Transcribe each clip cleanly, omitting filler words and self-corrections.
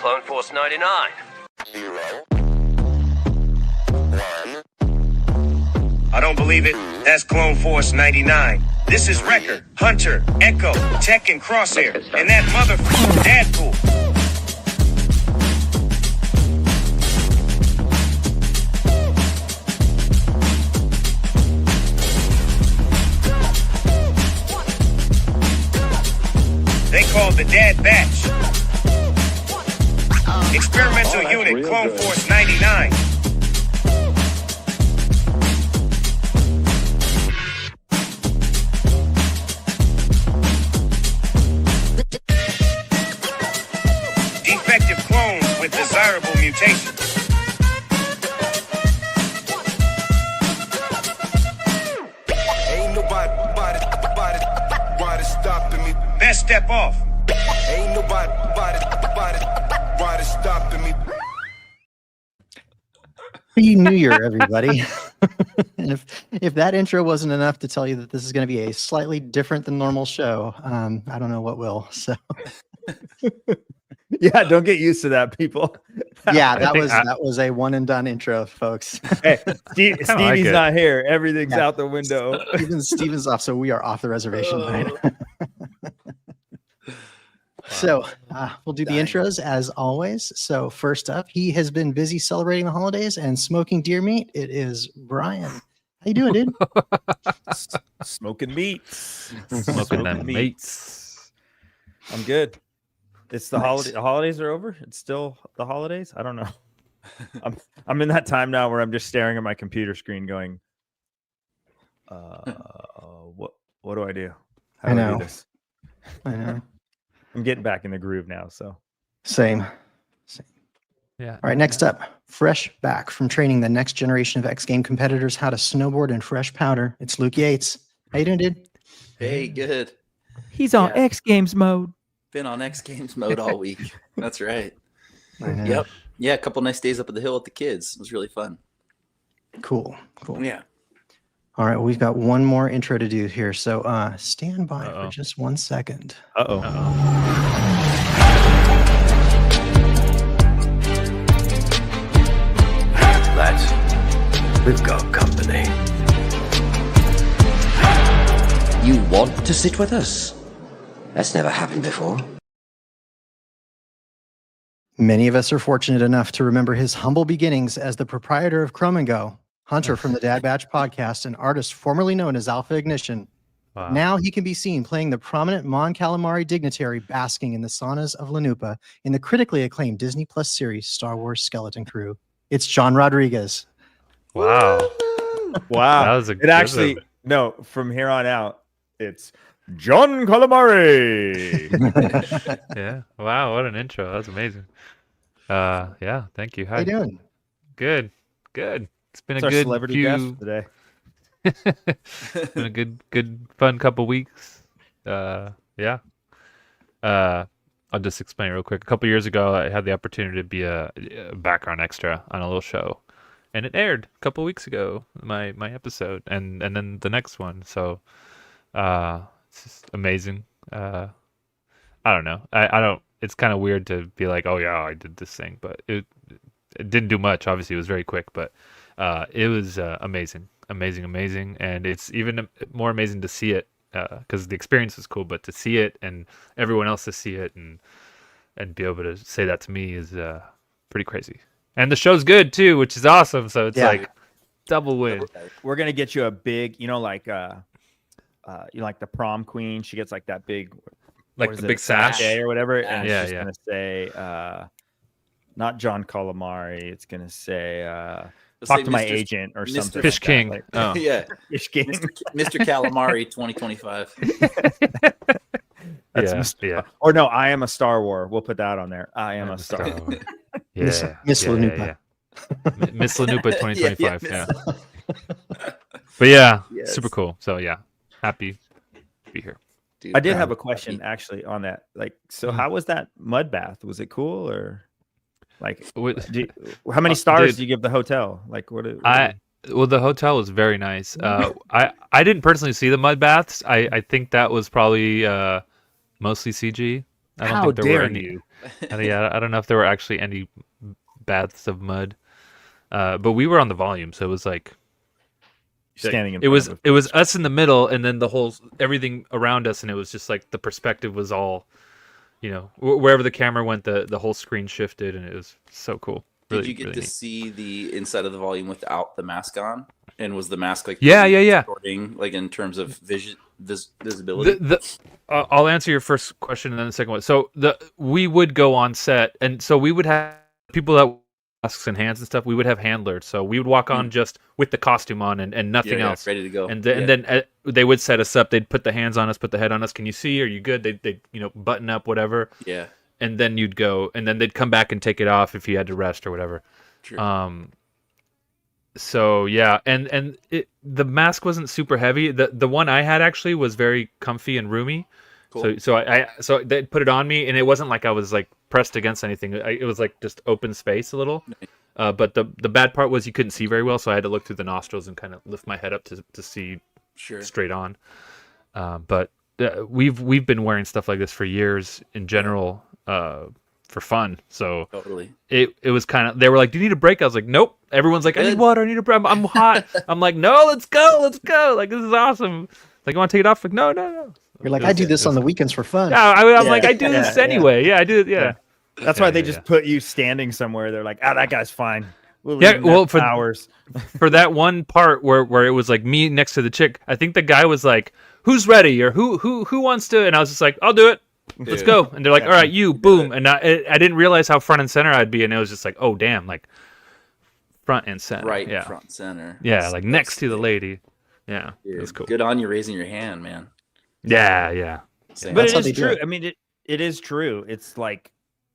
Clone Force 99. 0, 1. I don't believe it. That's Clone Force 99. This is Wrecker, Hunter, Echo, Tech, and Crosshair. And that motherfucker, Deadpool. They called the Dad Batch. Experimental unit, Clone Force 99. Defective clones with desirable mutations. Ain't nobody stopping me. Best step off. Ain't nobody stopping me. Happy New Year, everybody. And if that intro wasn't enough to tell you that this is going to be a slightly different than normal show, I don't know what will. So Yeah, don't get used to that, people. yeah, that was a one and done intro, folks. Hey, Stevie's like it. not here. Everything's Yeah. out the window. Steven's off, so we are off the reservation tonight. So we'll do the intros as always. So first up, he has been busy celebrating the holidays and smoking deer meat. It is Brian. How you doing, dude? Smoking meat. Smoking them mates. I'm good. It's the Nice. holiday. The holidays are over. It's still the holidays. I don't know. I'm in that time now where I'm just staring at my computer screen, going, what do I do? How I do know. do this? I know. I'm getting back in the groove now. So Same. Yeah. All right, next up, fresh back from training the next generation of X Game competitors how to snowboard in fresh powder. It's Luke Yates. How you doing, dude? Hey, good. he's on X Games mode. Been on X Games mode all week. That's right. I know. Yep. Yeah, a couple nice days up at the hill with the kids. It was really fun. Cool. Yeah. All right, well, we've got one more intro to do here. So stand by for Uh-oh. just 1 second. Uh-oh. Lads, we've got company. You want to sit with us? That's never happened before. Many of us are fortunate enough to remember his humble beginnings as the proprietor of Chrome & Go, Hunter from the Dad Batch podcast, an artist formerly known as Alpha Ignition. Wow. Now he can be seen playing the prominent Mon Calamari dignitary basking in the saunas of Lanupa in the critically acclaimed Disney Plus series Star Wars Skeleton Crew. It's John Rodriguez. Wow. Wow. That was a it good actually, one. no, from here on out, it's John Calamari. Yeah. Wow. What an intro. That's amazing. Yeah. Thank you. How Hi. you doing? Good. Good. It's been It's a our good celebrity guest few. for today. It's been a good, fun couple weeks. Yeah. I'll just explain it real quick. A couple years ago, I had the opportunity to be a background extra on a little show, and it aired a couple weeks ago. My episode, and then the next one. So, it's just amazing. I don't know. I don't. It's kind of weird to be like, oh yeah, I did this thing, but it didn't do much. Obviously, it was very quick, but it was amazing, and it's even more amazing to see it because the experience was cool, but to see it and everyone else to see it and be able to say that to me is pretty crazy. And the show's good too, which is awesome. So it's like double win. We're gonna get you a big, like the prom queen. She gets like that big, Like what is the it, big sash or whatever, and Yeah, it's just gonna say, not John Calamari. It's gonna say, talk to my agent or Mr. something. Fish like that. King. Like, Oh. Yeah. Fish King. Mr. Calamari 2025. That's Yeah, Mr. yeah. Or no, I am a Star Wars. We'll put that on there. I am a Star Wars. Wars. Miss- Yeah, Miss yeah, Lanupa. yeah. Miss Lanupa 2025. Yeah, Yeah, Miss- but yeah, Yes. super cool. So yeah, happy to be here. Dude, I did have I'm a question happy. actually on that. Like, so Mhm. how was that mud bath? Was it cool or like? What- How many stars dude, do you give the hotel? Like, what? Well, the hotel was very nice. I didn't personally see the mud baths. I think that was probably mostly CG. I don't How think there dare were any. you? And yeah, I don't know if there were actually any baths of mud, but we were on the volume, so it was like Standing in it was front of it was us in the middle, and then the whole everything around us, and it was just like the perspective was all, wherever the camera went, the whole screen shifted, and it was so cool. Did Really, you get really to neat. see the inside of the volume without the mask on? And was the mask like Yeah. distorting, like in terms of visibility? I'll answer your first question and then the second one. So we would go on set, and so we would have people that masks and hands and stuff. We would have handlers, so we would walk on just with the costume on and nothing else, ready to go. And then they would set us up. They'd put the hands on us, put the head on us. Can you see? Are you good? They button up whatever. Yeah. And then you'd go, and then they'd come back and take it off if you had to rest or whatever. True. So yeah, and the mask wasn't super heavy. The one I had actually was very comfy and roomy. Cool. So they put it on me, and it wasn't like I was like pressed against anything. It was like just open space a little. But the bad part was you couldn't see very well, so I had to look through the nostrils and kind of lift my head up to see straight on. But we've been wearing stuff like this for years in general. For fun, so totally. It was kind of, they were like, "Do you need a break?" I was like, "Nope." Everyone's like, "I need water. I need a break. I'm hot." I'm like, "No, let's go. Like, this is awesome." Like, you want to take it off? Like, no. You're like, I do this on the weekends for fun. Yeah, I'm like, I do this anyway. Yeah, I do. Yeah. That's why they just put you standing somewhere. They're like, that guy's fine. We'll Yeah, leave him there well, for for- hours. For that one part where it was like me next to the chick, I think the guy was like, "Who's ready?" or "Who wants to?" And I was just like, "I'll do it. Let's go." And they're like, "All right, you, boom." And I didn't realize how front and center I'd be, and it was just like, oh damn, like front and center, Right, front and center. Yeah, like next to the lady. Yeah, Dude, that's cool. Good on you raising your hand, man. Yeah. Same. But That's how it they is do true. it. I mean, it is true. It's like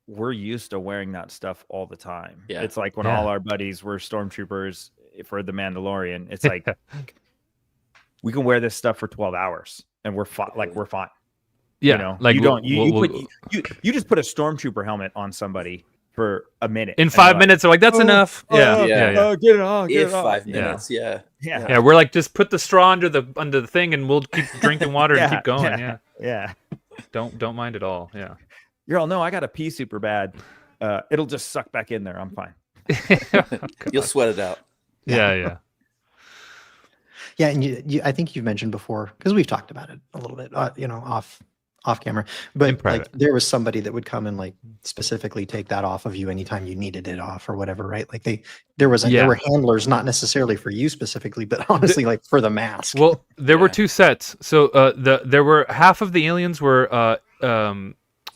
we're used to wearing that stuff all the time. Yeah. It's like when Yeah. all our buddies were stormtroopers for the Mandalorian. It's like we can wear this stuff for 12 hours and we're fine. Like we're fine. Yeah, Like like you just put a stormtrooper helmet on somebody for a minute. in and 5 they're like, minutes, they're like, "That's enough." Yeah. Get it on. Get If it on. 5 Yeah. minutes, yeah. Yeah. Yeah, we're like, just put the straw under the thing, and we'll keep drinking water and keep going. Yeah. Yeah. Don't mind at all. Yeah. You're all, no, I got to pee super bad. It'll just suck back in there. I'm fine. You'll sweat it out. Yeah. Yeah, and you I think you've mentioned before, because we've talked about it a little bit, off camera. But In private. like, there was somebody that would come and like specifically take that off of you anytime you needed it off or whatever, right? Like there were handlers, not necessarily for you specifically, but honestly, like for the mask. Well, there were two sets. So there were half of the aliens were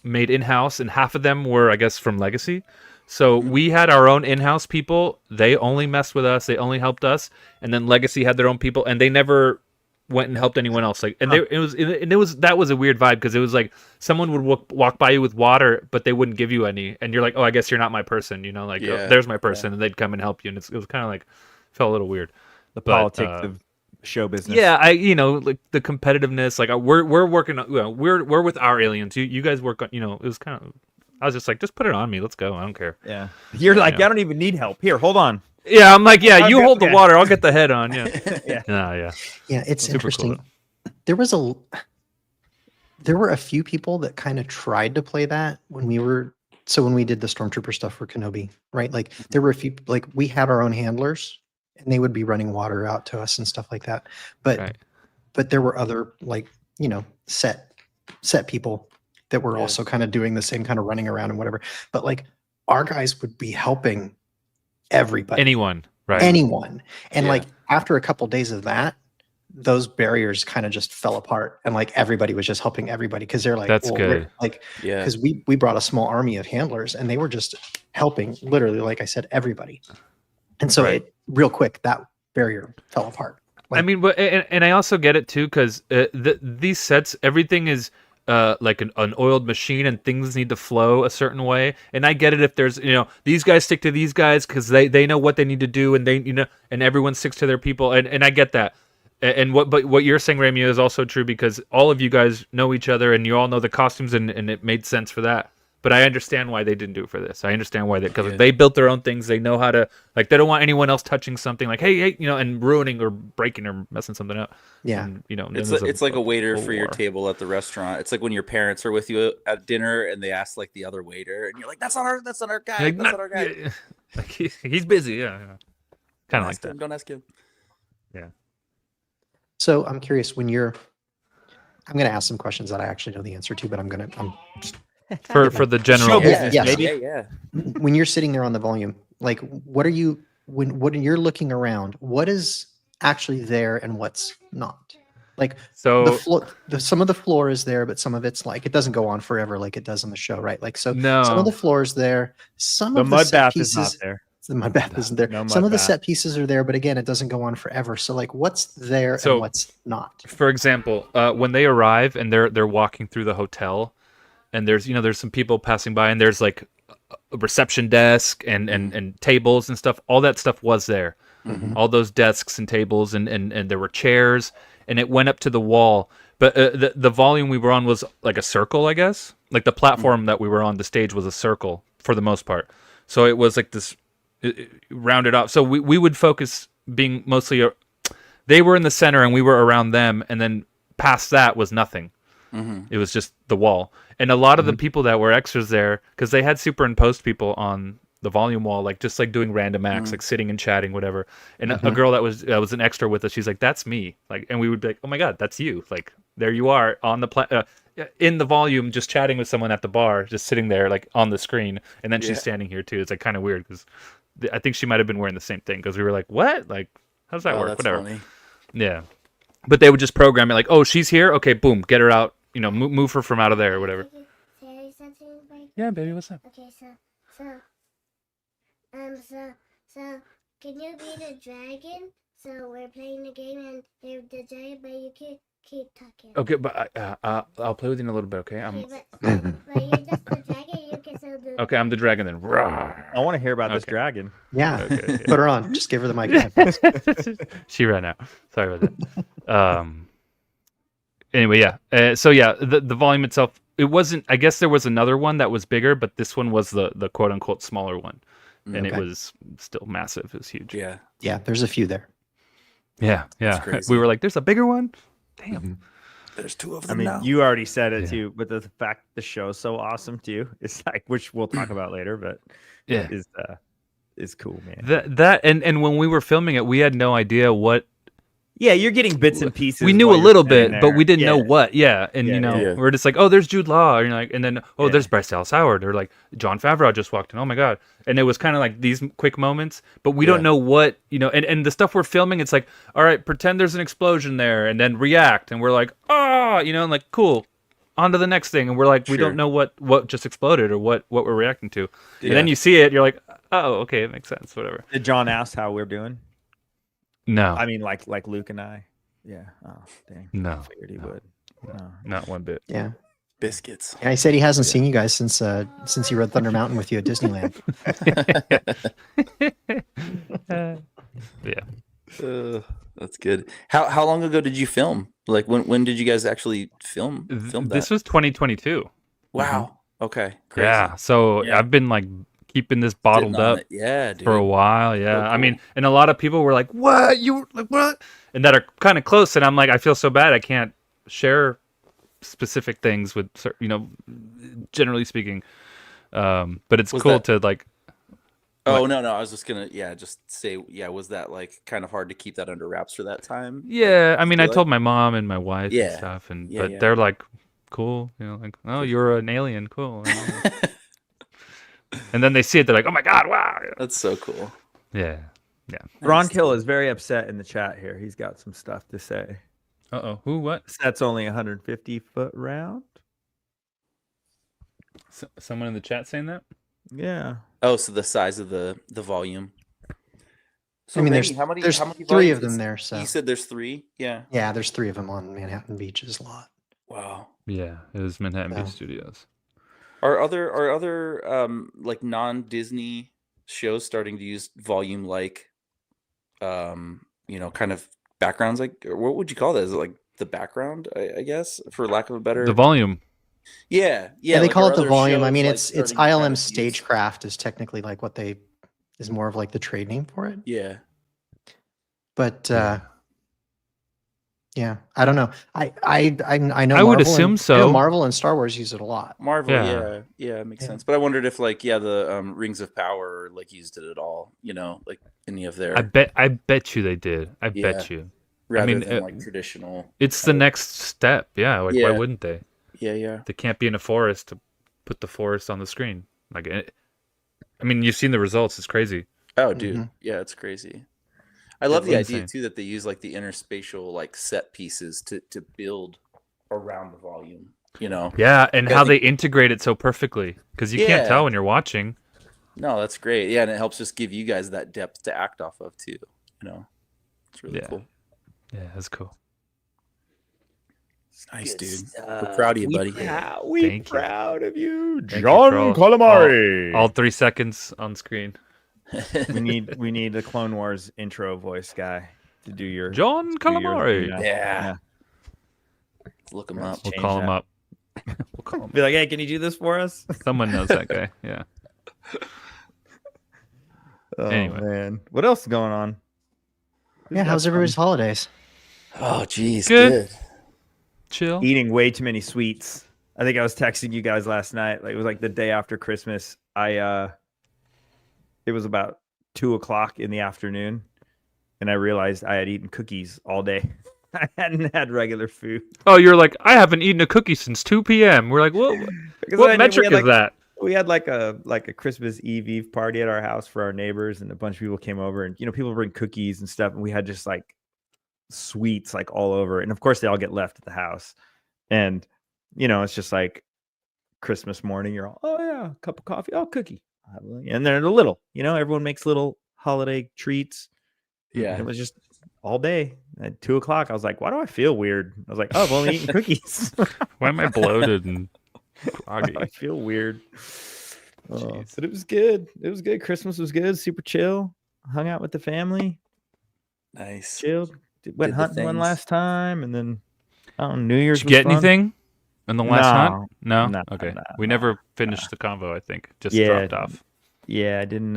made in house, and half of them were, I guess, from Legacy. So we had our own in-house people. They only messed with us. They only helped us. And then Legacy had their own people, and they never went and helped anyone else. Like, and that was a weird vibe, because it was like someone would walk by you with water, but they wouldn't give you any, and you're like, "Oh, I guess you're not my person," like, Yeah. "Oh, there's my person," and they'd come and help you, and it was kind of like, felt a little weird. The But, politics of show business. Yeah, like the competitiveness. Like, we're working. We're with our aliens. You guys work on. It was kind of. I was just like, just put it on me. Let's go. I don't care. Yeah. You're like, Yeah. I don't even need help. Here, hold on. Yeah, I'm like, yeah, you Okay, hold the okay. water. I'll get the head on. Yeah. Yeah. Yeah. Yeah, it's Super cool, interesting. There were a few people that kind of tried to play that when we did the Stormtrooper stuff for Kenobi, right? Like, there were a few, like, we had our own handlers, and they would be running water out to us and stuff like that. But Right. but there were other, like, set people that were also kind of doing the same kind of running around and whatever. But like, our guys would be helping everybody, Anyone, right? anyone. And Yeah. like, after a couple days of that, those barriers kind of just fell apart, and like everybody was just helping everybody, because they're like, That's well, we're- good. like, Yeah. because we brought a small army of handlers, and they were just helping literally, like I said, everybody. And so Right. real quick, that barrier fell apart. I mean, but and I also get it too, because these sets, everything is like an oiled machine, and things need to flow a certain way. And I get it if there's these guys stick to these guys because they know what they need to do, and they and everyone sticks to their people, and I get that. And what you're saying, Ramio, is also true, because all of you guys know each other, and you all know the costumes, and it made sense for that. But I understand why they didn't do it for this. I understand why because they built their own things. They know how to like. They don't want anyone else touching something like hey, and ruining or breaking or messing something up. Yeah. And, It's like a waiter full for your war. table at the restaurant. It's like when your parents are with you at dinner and they ask like the other waiter, and you're like, "That's not our guy. Like, That's not our guy." yeah, like he's busy. Yeah. Kind of like that. Don't ask him. So I'm curious I'm going to ask some questions that I actually know the answer to, but I'm For the general. Show business, yes. baby. Yeah. when you're sitting there on the volume, like what are you when you're looking around, what is actually there and what's not? Like So the floor, some of the floor is there, but some of it's like it doesn't go on forever like it does on the show, right? Like so, some No. of the floor is there. Some The of the mud set bath pieces, is not there. the mud bath isn't there. No Some mud of the bath. set pieces are there, but again, it doesn't go on forever. So like, what's there So- and what's not? for example, when they arrive and they're walking through the hotel, and there's some people passing by, and there's like a reception desk and tables and stuff. All that stuff was there. All those desks and tables and there were chairs, and it went up to the wall. But the volume we were on was like a circle, I guess. Like the platform that we were on, the stage was a circle for the most part. So it was like this rounded off. So we would focus being mostly they were in the center and we were around them, and then past that was nothing. It was just the wall. And a lot of the people that were extras there, because they had superimposed people on the volume wall, like just like doing random acts, like sitting and chatting, whatever. And a girl that was an extra with us, she's like, "That's me." Like, and we would be like, "Oh my god, that's you!" Like, there you are on the in the volume, just chatting with someone at the bar, just sitting there, like on the screen, and then she's standing here too. It's like kind of weird because I think she might have been wearing the same thing because we were like, "What? Like, how does that work?" That's Whatever. funny. Yeah, but they would just program it like, "Oh, she's here. Okay, boom, get her out. Move her from out of there or whatever." Say something like Yeah, baby, what's up? okay, so can you be the dragon? So we're playing the game and they're the dragon, but you can't keep talking. Okay, but I'll play with you in a little bit. Okay, Okay, but you're just the dragon. You can still do. okay. I'm the dragon then. Rawr. I want to hear about this Okay. dragon. Yeah, Okay. put her on. Just give her the mic. She ran out. Sorry about that. Anyway, yeah. So yeah, the volume itself, it wasn't. I guess there was another one that was bigger, but this one was the quote unquote smaller one, and it Okay. was still massive. It was huge. Yeah. Yeah, there's a few there. Yeah. crazy. We were like, "There's a bigger one." Damn. There's two of I them mean, now. you already said it Yeah. too, but the fact the show's so awesome too, it's like, which we'll talk about later, but Yeah. is cool, man. That and when we were filming it, we had no idea what. Yeah, you're getting bits and pieces. We knew while a you're little standing bit, but we there. didn't know Yeah. what. Yeah, and Yeah, yeah. we're just like, "Oh, there's Jude Law," and then Yeah. there's Bryce Dallas Howard, or like John Favreau just walked in. Oh my god! And it was kind of like these quick moments, but we don't know what And the stuff we're filming, it's like, all right, pretend there's an explosion there, and then react, and we're like, and like cool, on to the next thing, and we're like, we Sure. don't know what just exploded or what we're reacting to, and then Yeah. you see it, you're like, oh, okay, it makes sense, whatever. Did John ask how we're doing? No, I mean, like Luke and I. Yeah. Oh, dang. no, I figured he would. No. not one bit. Yeah. Biscuits. Yeah, he said he hasn't seen you guys since he rode Thunder Mountain with you at Disneyland. Yeah. That's good. How long ago did you film? Like when did you guys actually film that? This was 2022. Wow. Okay. Crazy. Yeah. So Yeah. I've been like keeping this bottled Sitting on up it. Yeah, dude. for a while. Yeah. So I mean, cool. and a lot of people were like, "What? You were like what?" And that are kind of close. And I'm like, I feel so bad. I can't share specific things with, generally speaking. But it's Was cool that- to like. Oh no, I was just gonna just say was that like kind of hard to keep that under wraps for that time? Yeah. I mean, I feel like- told my mom and my wife and Yeah. stuff, and Yeah, but yeah. they're like, "Cool," like, "Oh, you're an alien, cool." And then they see it, they're like, "Oh my god, wow!" That's so cool. Yeah. Ron Kill is very upset in the chat here. He's got some stuff to say. Oh, who? What? Set's only 150 foot round. Someone in the chat saying that? Yeah. Oh, so the size of the volume. So I mean, Randy, how many there's 3 volumes of them is- there. So You said there's 3? Yeah. yeah, there's 3 of them on Manhattan Beach's lot. Wow. Yeah, it was Manhattan Yeah. Beach Studios. Are other like non-Disney shows starting to use volume like kind of backgrounds, like, or what would you call that? Is it like the background, I guess, for lack of a better The volume. Yeah, Yeah, they like call our it the other volume. I shows, mean, like, it's starting to kind ILM of use- Stagecraft is technically like what they is more of like the trade name for it. Yeah, But yeah, I don't know. I know. I would Marvel assume and, so. I know Marvel and Star Wars use it a lot. Marvel. Yeah. Yeah, it makes Yeah. sense. But I wondered if like the Rings of Power like used it at all. Like any of their I bet you they did. I Yeah. bet you. rather mean, than like traditional. It's the next step. Yeah. Like, why Yeah. wouldn't they? Yeah. They can't be in a forest to put the forest on the screen. Like, I mean, you've seen the results. It's crazy. Oh, dude. Mhm. Yeah, it's crazy. I love It's the idea insane. too that they use like the interspatial like set pieces to build around the volume. Yeah, and Yeah, how they- they integrate it so perfectly because you can't Yeah. tell when you're watching. No, that's great. Yeah, and it helps just give you guys that depth to act off of too. It's really Yeah. cool. Yeah, that's cool. Nice, Good dude. stuff. We're proud of you, We buddy. We Thank you. proud of you, Thank you John for all- Calamari. All 3 seconds on screen. we need the Clone Wars intro voice guy to do your John do your- Calamari. Yeah. Look him up. We'll change call him that. up. We'll call him. Be like, hey, can you do this for us? Someone knows that guy. Yeah. Oh Anyway. man, what else is going on? Yeah, how's everybody's holidays? Oh, geez. Good. Chill. Eating way too many sweets. I think I was texting you guys last night. Like it was like the day after Christmas. It was about 2:00 in the afternoon, and I realized I had eaten cookies all day. I hadn't had regular food. Oh, you're like, I haven't eaten a cookie since 2 p.m. We're like, Because what metric is that? We had like a Christmas Eve party at our house for our neighbors, and a bunch of people came over, and people bring cookies and stuff, and we had just like sweets like all over, and of course they all get left at the house, and it's just like Christmas morning. You're all, oh yeah, cup of coffee, oh cookie, and then a little, everyone makes little holiday treats. Yeah. And it was just all day at 2:00. I was like, why do I feel weird? I was like, oh, I've only eaten cookies. Why am I bloated and groggy? I feel weird. Jeez. But it was good. It was good. Christmas was good. Super chill. Hung out with the family. Nice. Chilled. Went Did the hunting one things. last time, and then New Year's. Did you get was fun. anything in the last hunt? No. No, Okay. no, We never finished the convo. I think just Yeah. dropped off. Yeah, I didn't.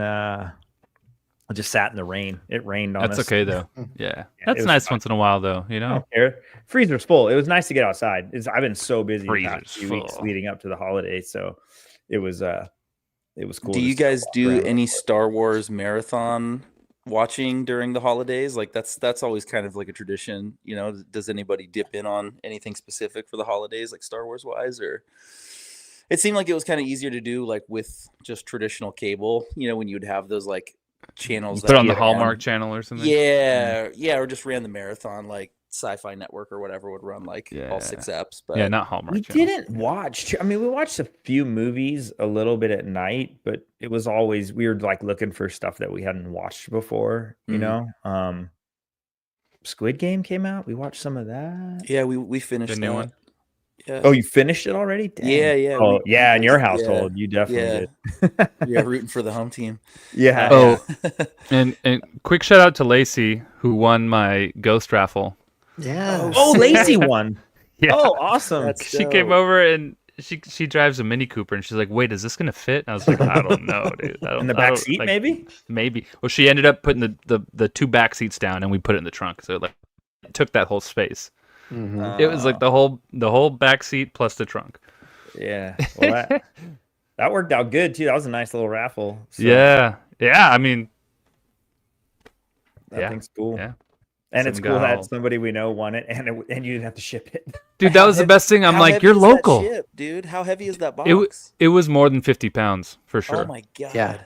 I just sat in the rain. It rained on us. That's okay though. Yeah, Yeah, that's it was nice fun. once in a while though. I don't care. Freezer's full. It was nice to get outside. I've been so busy the past Freezer's few weeks full. leading up to the holidays, so it was cool. Do to you just guys walk do around. any Star Wars marathon watching during the holidays? Like that's always kind of like a tradition. Does anybody dip in on anything specific for the holidays, like Star Wars wise, or? It seemed like it was kind of easier to do like with just traditional cable. When you would have those like channels. Put it on the ran- Hallmark channel or something. Yeah, or just ran the marathon like Sci-Fi Network or whatever would run like Yeah. all 6 eps. But Yeah, not Hallmark. We channel. didn't watch. I mean, we watched a few movies a little bit at night, but it was always we were like looking for stuff that we hadn't watched before. Mhm. Squid Game came out. We watched some of that. yeah, we finished The new that. one? Yeah. Oh, you finished it already? Dang. Yeah. Oh, we yeah. In your finished- household, you definitely Yeah. did. Yeah, rooting for the home team. Yeah. Oh, and quick shout out to Lacey who won my ghost raffle. Yeah. Oh, Lacey won. Yeah, Oh, awesome. That's she came dope. over and she drives a Mini Cooper and she's like, "Wait, is this gonna fit?" And I was like, "I don't know, dude. I don't, In the I back don't- seat, like, maybe. Maybe." Well, she ended up putting the 2 back seats down and we put it in the trunk, so it took that whole space. Mhm. It was like the whole back seat plus the trunk. Yeah. Well, that worked out good too. That was a nice little raffle. So Yeah. I mean, that yeah. thing's cool. Yeah. And it's Some cool guy- that somebody we know won it, and you didn't have to ship it. dude, that was the best thing. I'm How like, heavy "You're is that local." ship, dude. How heavy is that box? It was more than 50 pounds for sure. Oh my god. Yeah.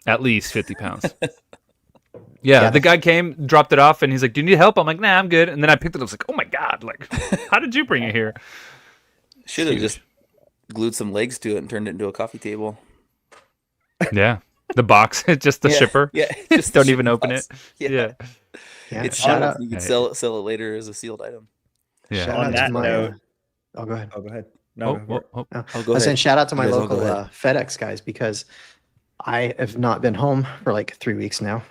At least 50 pounds. Yeah, Yeah. the guy came, dropped it off, and he's like, "Do you need help?" I'm like, "Nah, I'm good." And then I picked it up. I was like, "Oh my god! Like, how did you bring it here?" Should have Huge. just glued some legs to it and turned it into a coffee table. Yeah, the box, just the Yeah, shipper. Yeah. Just Don't the even ship open box. it. Yeah, Yeah. It's Shout sealed. out. You can Hey. sell it later as a sealed item. yeah. Shout On out that to my. note- Oh, go ahead. Oh, go ahead. Oh, No, go for it. No. Oh, I go was saying ahead. shout out to my You guys all go local ahead. FedEx guys because I have not been home for like 3 weeks now.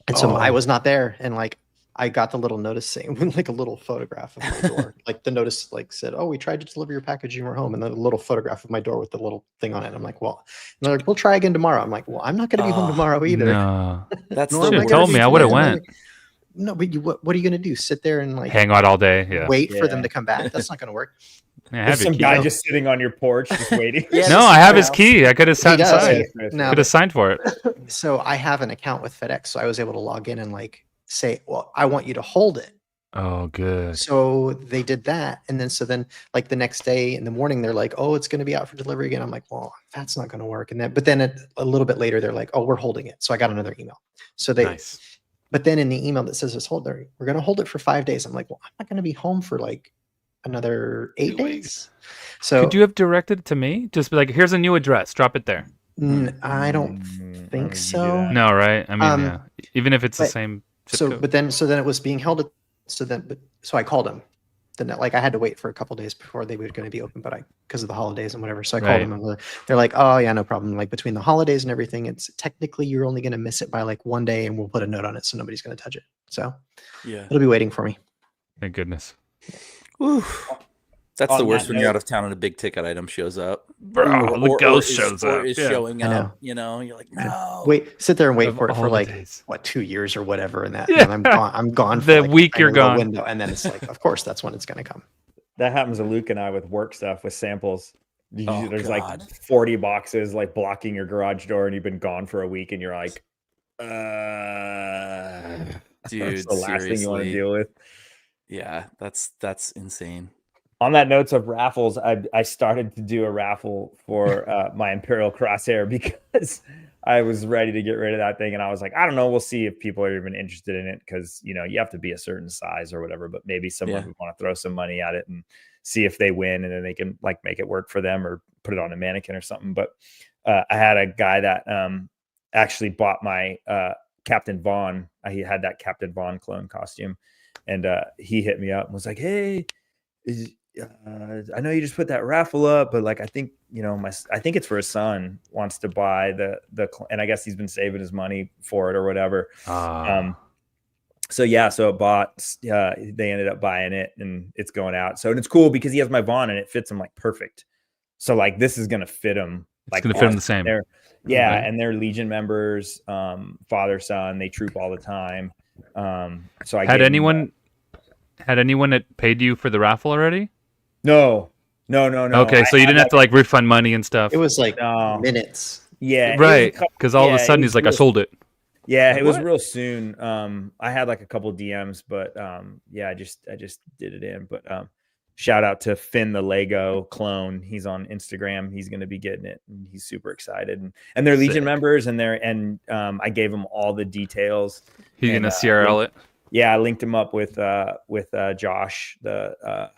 And so I Oh. was not there. And like I got the little notice saying like a little photograph of my door. Like the notice like said, "Oh, we tried to deliver your package, you were home," and then a little photograph of my door with the little thing on it. I'm like, well, and they're like, "We'll try again tomorrow." I'm like, well, I'm not going to be home Oh, tomorrow either. No. That's Nor the am I Should've gonna told be me. I would have tomorrow. went. No, but what are you going to do? Sit there and like Hang out all day. Yeah. wait for Yeah. them to come back? That's not going to work. Yeah, There's have your some key. guy just sitting on your porch, just waiting. Yeah, No, just I have sit his down. key. I could have sat does. inside. No, Could have signed for it. so I have an account with FedEx, so I was able to log in and like say, well, I want you to hold it. Oh, good. So they did that. And then like the next day in the morning, they're like, oh, it's going to be out for delivery again. I'm like, well, that's not going to work. But then a little bit later, they're like, oh, we're holding it. So I got another email. So Nice. but then in the email that says it's hold there, we're going to hold it for 5 days. I'm like, well, I'm not going to be home for like another 8 days. So Could you have directed it to me? Just be like, here's a new address. Drop it there. I don't don't think think you do so. that. No, right? I mean, Um, yeah. Even if it's the but- same zip So, code. but then it was being held. So I called them. Then like I had to wait for a couple days before they were going to be open, but because of the holidays and whatever. So I called Right. them and they're like, oh yeah, no problem. Like between the holidays and everything, it's technically you're only going to miss it by like 1 day, and we'll put a note on it so nobody's going to touch it. So Yeah. it'll be waiting for me. Thank goodness. Whew. That's On the worst that when you're note- out of town and a big ticket item shows up. Bro, the ghost is- shows or up. is Yeah. showing I know. up. You know, you're like, no. Sit there and wait Of for it all for the like days. 2 years or whatever, and Yeah. and I'm gone. I'm gone for The like, a week tiny you're little gone. window, and then it's like, of course, that's when it's going to come. That happens to Luke and I with work stuff with samples. Oh, There's God. like 40 boxes like blocking your garage door, and you've been gone for a week, and you're like, Dude, that's the last thing you want to seriously. deal with. Yeah, that's insane. On that notes of raffles, I started to do a raffle for my Imperial Crosshair because I was ready to get rid of that thing, and I was like, I don't know, we'll see if people are even interested in it, because you have to be a certain size or whatever, but maybe someone Yeah. would want to throw some money at it and see if they win, and then they can like make it work for them or put it on a mannequin or something. But I had a guy that actually bought my Captain Vaughn. He had that Captain Vaughn clone costume, and he hit me up and was like, hey, I know you just put that raffle up, but like I think I think it's for his son, wants to buy and I guess he's been saving his money for it or whatever. So it bought. They ended up buying it, and it's going out. So it's cool because he has my Vaughn and it fits him like perfect. So like this is gonna fit him. It's gonna fit him the same. Yeah, Right. and they're Legion members, father son. They troop all the time. So I Had gave him anyone that paid you for the raffle already? No. Okay, so I you had, didn't have to like refund money and stuff. It was like No. minutes. Yeah, it was a right, couple- because all of yeah, a it sudden was he's like, I real- sold it. Yeah, it was What? real soon. I had like a couple DMs, but yeah, I just did it in. But shout out to Finn the Lego clone. He's on Instagram. He's gonna be getting it, and he's super excited. And they're Legion Sick. members, and I gave him all the details. He's And, gonna CRL it. Yeah, I linked him up with Josh, the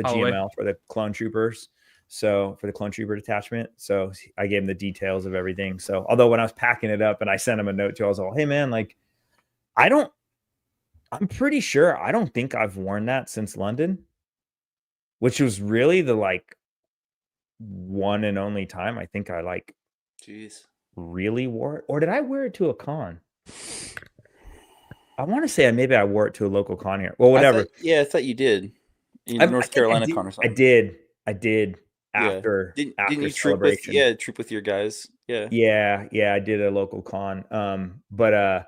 Holloway. GML for the clone troopers. So for the clone trooper detachment. So I gave him the details of everything. So although when I was packing it up and I sent him a note too, I was like, hey man, like I'm pretty sure I don't think I've worn that since London, which was really the like one and only time I think I like Jeez. really wore it. Or did I wear it to a con? I want to say maybe I wore it to a local con here. Well, whatever. I thought you did. In I North think Carolina I did, con or I something. did Yeah. after Didn't after you troop with celebration. troop with your guys? Yeah. Yeah, I did a local con. But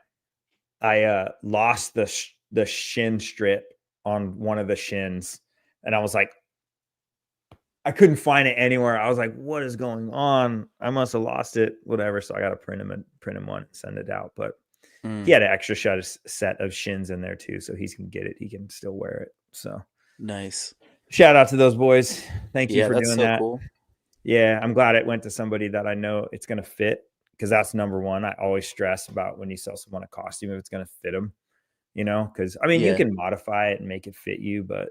I lost the shin strip on one of the shins, and I was like, I couldn't find it anywhere. I was like, what is going on? I must have lost it, whatever. So I got to print him one and send it out. But Mm, he had an extra set of shins in there too, so he can get it. He can still wear it. So nice. shout out to those boys. Thank you Yeah, for that's doing so that. cool. Yeah, I'm glad it went to somebody that I know it's going to fit, because that's number one. I always stress about when you sell someone a costume, if it's going to fit them, because I mean, you Yeah. can modify it and make it fit you, but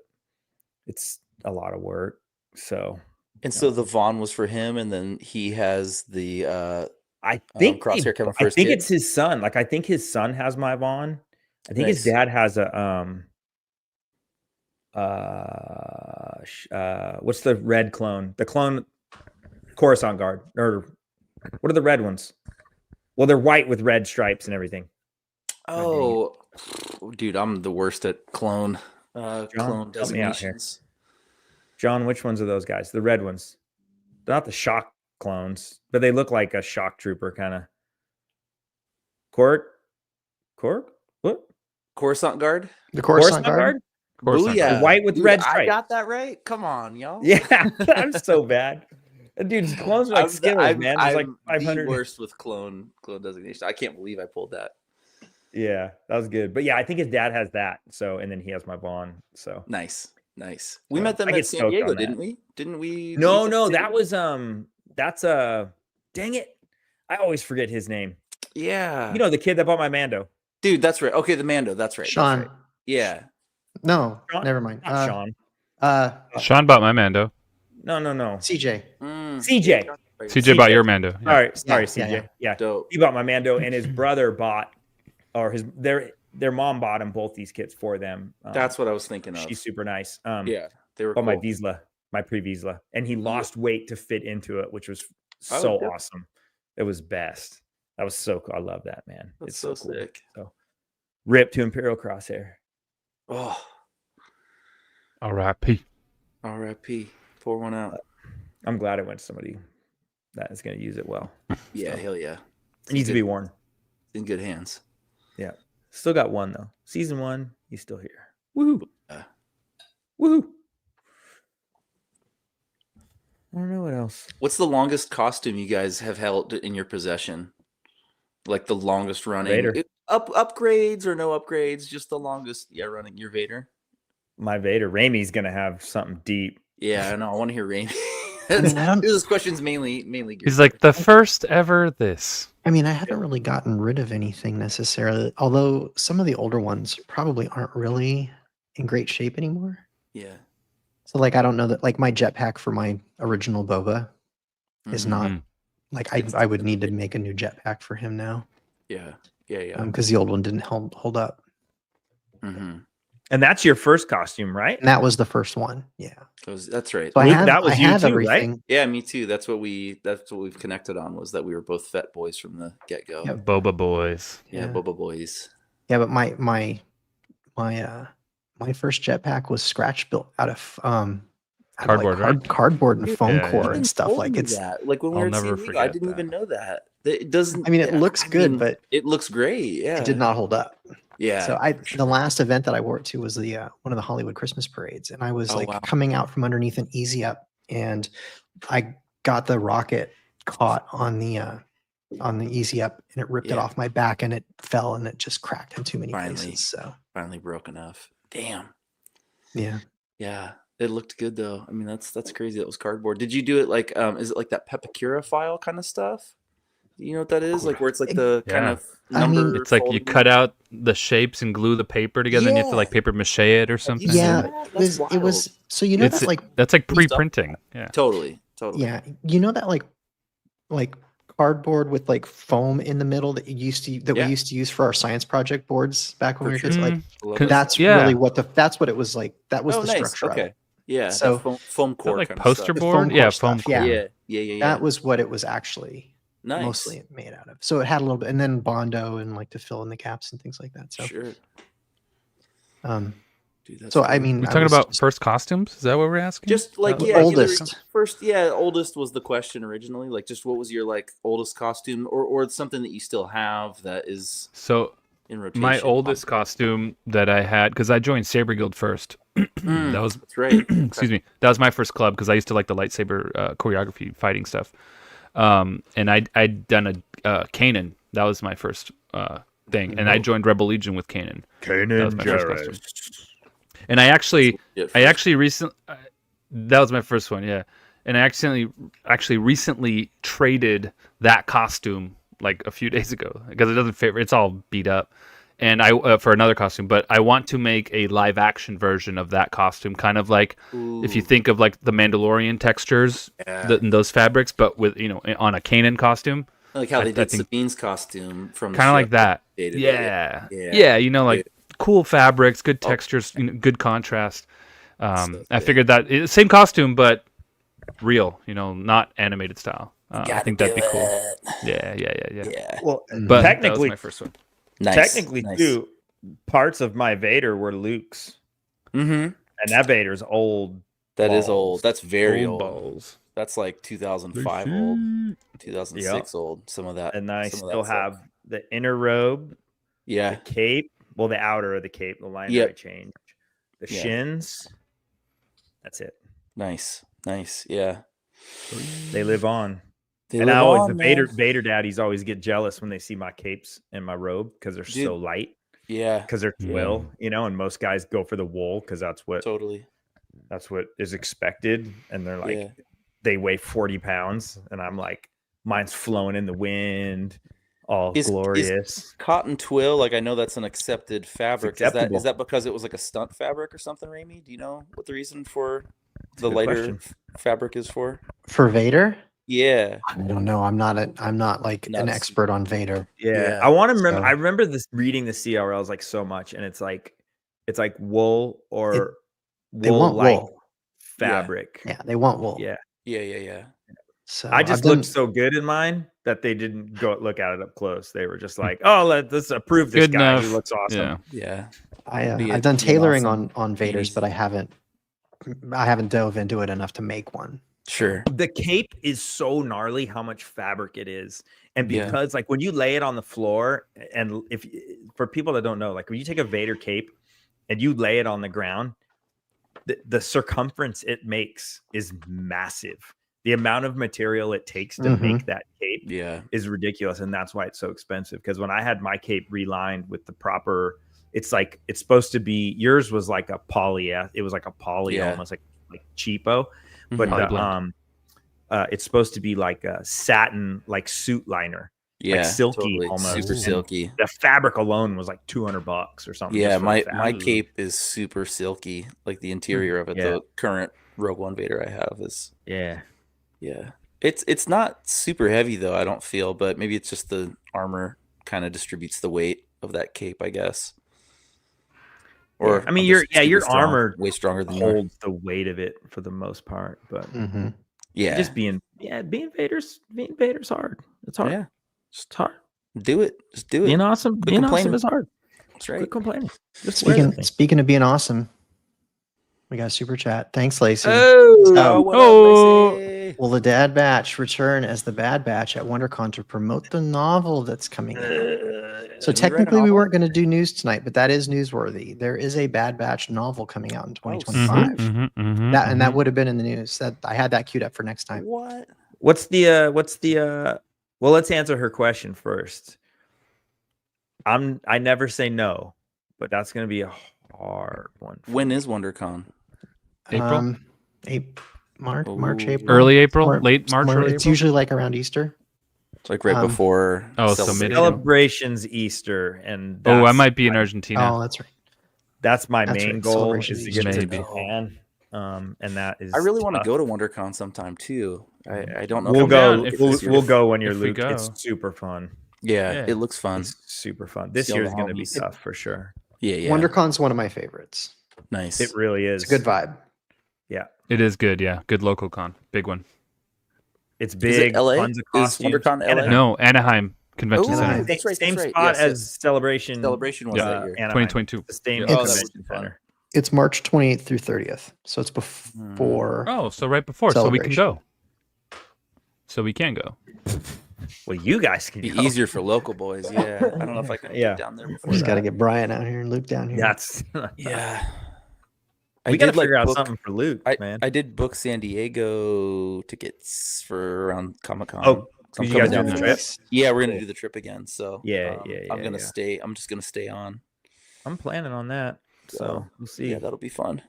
it's a lot of work. So And so the Vaughn was for him, and then he has the I think Crosshair coming I first. think it's his son. Like I think his son has my Vaughn. I think his Nice. dad has a what's the red clone? The clone Coruscant Guard, or what are the red ones? Well, they're white with red stripes and everything. Oh, Dude, I'm the worst at clone clone help me out here. designations. John, which ones are those guys? The red ones. They're not the shock clones, but they look like a shock trooper kind of. Cork? What? Coruscant Guard. The Coruscant Guard. Of course not. Booyah. White with Dude, red I stripes. got that right. Come on, y'all. Yeah, I'm so bad. Dude, his clones are like Skittles, man. There's like I'm 500. the worst with clone designation. I can't believe I pulled that. Yeah, that was good. But yeah, I think his dad has that. So, and then he has my Vaughn. So Nice. We Yeah, met them I at get San stoked Diego, on that. didn't we? Didn't we? no, meet no, at San that Diego? was that's dang it. I always forget his name. Yeah. You know, the kid that bought my Mando. Dude, that's right. Okay, the Mando. That's right. that's Sean. right. Yeah. No, Sean? never mind. Not Sean. Sean bought my Mando. No. CJ. CJ. CJ bought your Mando. Yeah. All right, sorry, Yeah, CJ. yeah. Yeah. Dope. He bought my Mando, and his brother bought, or their mom bought him both these kits for them. That's what I was thinking of. She's super nice. Yeah, they were Oh, my cool. Vizsla, my pre-Vizsla, and he lost weight to fit into it, which was Oh, so good. awesome. It was best. That was so cool. I love that, man. That's It's so cool. sick. So, rip to Imperial Crosshair. Oh, R.I.P. R.I.P. Pour one out. I'm glad it went to somebody that is going to use it well. Yeah, hell yeah. It needs to be worn. In good hands. Yeah. Still got one though. Season 1, he's still here. Woohoo! Yeah. Woohoo! I don't know what else. What's the longest costume you guys have held in your possession? Like the longest running Vader. upgrades or no upgrades? Just the longest. Yeah, running your Vader. My Vader. Raimi's gonna have something deep. Yeah, I know. I want to hear Rain. mean, I don't- This question's mainly. Geared He's like the first ever this. I mean, I haven't really gotten rid of anything necessarily, although some of the older ones probably aren't really in great shape anymore. Yeah. So, like, I don't know that, like, my jetpack for my original Boba is Mhm. not, Mhm. like, I would need to make a new jetpack for him now Yeah. Yeah. because the old one didn't hold up. Mm-hmm. And that's your first costume, right? And that was the first one. Yeah. That's right. So Luke, I have, that was I you have too, right? everything. Yeah, me too. That's what we've connected on, was that we were both vet boys from the get go. Yep. Boba boys. Yeah, Yeah. Boba boys. Yeah, but my first jetpack was scratch built out of Cardboard, right? cardboard and foam Yeah, core yeah. and stuff. Like, it's that. Like when we I'll were at never San Diego, I forget didn't that. even know that. It doesn't. I mean, it looks good, mean, but it looks great. Yeah, it did not hold up. Yeah. So the last event that I wore it to was the one of the Hollywood Christmas parades, and I was Oh, like wow. coming out from underneath an easy up, and I got the rocket caught on the easy up, and it ripped it Yeah. off my back, and it fell, and it just cracked in too many Finally. places. So finally broke enough. Damn. yeah, Yeah, it looked good though. I mean, that's crazy. That was cardboard. Did you do it like is it like that Pepakura file kind of stuff? You know what that is? Like where it's like the kind Yeah. of I mean, number. It's like you foldable- cut out the shapes and glue the paper together, and you have to Yeah. like paper mache it or something. seen yeah. that? It was, That's it was so you know It's that like that's like New stuff. pre-printing. Yeah. Totally. yeah, you know that like cardboard with like foam in the middle that Yeah. we used to use for our science project boards back when we were For kids. sure. Like Love Con- it. that's Yeah. really that's what it was like. That was Oh, the nice. structure of Okay. it. Yeah. So- that foam Is that core like kind poster of stuff. foam board? core Yeah, stuff, foam core. yeah. Yeah. That was what it was actually nice. mostly made out of. So it had a little bit, and then Bondo and like to fill in the gaps and things like that. So, Sure. Dude, that's so I cool. mean, We I talking was about just- first costumes? Is that what we're asking? Just like That- yeah, either oldest. first, yeah, oldest was the question originally. Like, just what was your like oldest costume, or something that you still have that is So in rotation? my oldest costume that I had, because I joined Saber Guild first. Mm, That was that's right. excuse me. That was my first club because I used to like the lightsaber choreography fighting stuff. And I'd done a Kanan. That was my first thing, and I joined Rebel Legion with Kanan. That was my first costume. And I actually recently that was my first one, yeah. And I actually recently traded that costume like a few days ago because it doesn't fit. It's all beat up, and I for another costume. But I want to make a live action version of that costume, kind of like if you think of like the Mandalorian textures, and those fabrics, but with on a Kanan costume, like how I they did think- Sabine's costume from the kind of like show. that. Dated it, Yeah, yeah. yeah. Like cool fabrics, good textures, good contrast. So I sick. figured that same costume, but real, not animated style. I Gotta think that'd be do cool. it. Yeah. Yeah. Well, But technically, that was my first one. Nice. technically nice. too, parts of my Vader were Luke's, Mm-hmm. and that Vader's old. That is balls. old. That's very old. balls. That's like 2005 old, 2006 old. Some of that. And I some of that still stuff. have the inner robe, Yeah. the cape. Well, the outer of the cape, the liner Yep. I changed. The Yeah. shins. That's it. Nice. Yeah. They live on. They And live I always on, the Vader man. Vader daddies always get jealous when they see my capes and my robe because they're Dude. so light. Yeah. Because they're twill, and most guys go for the wool because that's what Totally. is expected. And they're like, Yeah. they weigh 40 pounds, and I'm like, mine's flowing in the wind, all Is glorious. cotton twill, like, I know that's an accepted fabric. acceptable. Is that because it was like a stunt fabric or something, Ramey? Do you know what the reason for a the good lighter question. fabric is for? For Vader, Yeah. I don't know. I'm not like Not an a expert on Vader. Yeah, Yeah. I want to remember. So- I remember this reading the CRLs like so much, and it's like wool or They want like wool. fabric. Yeah, they want wool. Yeah. Yeah. So I just I've done- looked so good in mine that they didn't go look at it up close. They were just like, "Oh, let's approve this Good guy. enough. He looks awesome." Yeah. Yeah. Be I've done be an tailoring awesome on Vaders, 80s. but I haven't dove into it enough to make one. Sure. The cape is so gnarly how much fabric it is, and Yeah. because like when you lay it on the floor, and if for people that don't know, like when you take a Vader cape and you lay it on the ground, the circumference it makes is massive. The amount of material it takes to Mhm. make that cape Yeah. is ridiculous, and that's why it's so expensive. Because when I had my cape relined with the proper, it's supposed to be, yours was like a poly, it was like a poly, Yeah. almost like cheapo, but Mhm. it's supposed to be like a satin, like suit liner, Yeah. silky totally. almost. Super And silky. the fabric alone was like $200 or something. Yeah, just for the my fabric. cape is super silky. Like the interior of it, Yeah. the current Rogue One Vader I have is Yeah. yeah. It's not super heavy though, I don't feel, but maybe it's just the armor kind of distributes the weight of that cape, I guess. Or I mean, I'm your just super strong, armor way stronger than yours. holds the weight of it for the most part, but Mm-hmm. Yeah. just being Vader's hard. It's hard. Yeah. It's hard. Do it. Just do it. Being awesome complaining. is hard. That's right. Quit complaining. Just wear the thing. Speaking of being awesome, we got a super chat. Thanks, Lacey. Oh, So, what up, Oh. Lacey? will the Dad Batch return as the Bad Batch at WonderCon to promote the novel that's coming out? So Have you read a technically, we novel? weren't going to do news tonight, but that is newsworthy. There is a Bad Batch novel coming out in Oh, 2025. Mhm. That would have been in the news. That I had that queued up for next time. What? what's the well, let's answer her question first. I never say no, but that's gonna be a hard one. for When me. is WonderCon? April? March, Ooh. April. Early April, Somewhere- late March, somewhere- early It's April? usually like around Easter. It's like right before. Oh, so celebration. mid- Celebrations Easter, and Oh, I that's might be in my- Argentina. Oh, that's right. That's my That's main right, goal Celebration is to Easter. get to Maybe. Japan. And that is I really want to tough. go to WonderCon sometime too. I don't know. We'll if go. I'm down if We'll go when you're if we Luke. It's go. super fun. Yeah, Yeah. it looks fun. It's super fun. This See all the year's going to be homies. tough for sure. Yeah. WonderCon's one of my favorites. Nice. It really is. It's a good vibe. Yeah, It is good, yeah. Good local con. Big one. it's Is big. it LA? Tons of Is costumes. WonderCon And LA? No, Anaheim Convention Oh, Center. Anaheim. That's right, Same that's right. spot Yes, as yes. Celebration. Celebration was that year. Anaheim. 2022. The same Yeah. Oh, that convention must be fun. center. It's March 28th through 30th. So it's before. Oh, so right before, so we can Celebration. go. So we can go. Well, you guys can Be go. easier for local boys. Yeah. I don't know if I can Yeah. get down there We before just got to that. get Brian out here and Luke down here. That's Yeah. we got to did, like, figure out book- something for Luke, man. I did book San Diego tickets for around Comic-Con. Oh, So I'm you guys coming doing down the there. trip? Yeah, we're gonna do the trip again. So Yeah, I'm yeah, gonna yeah. stay. I'm just gonna stay on. I'm planning on that. So we'll see. Yeah, that'll be fun.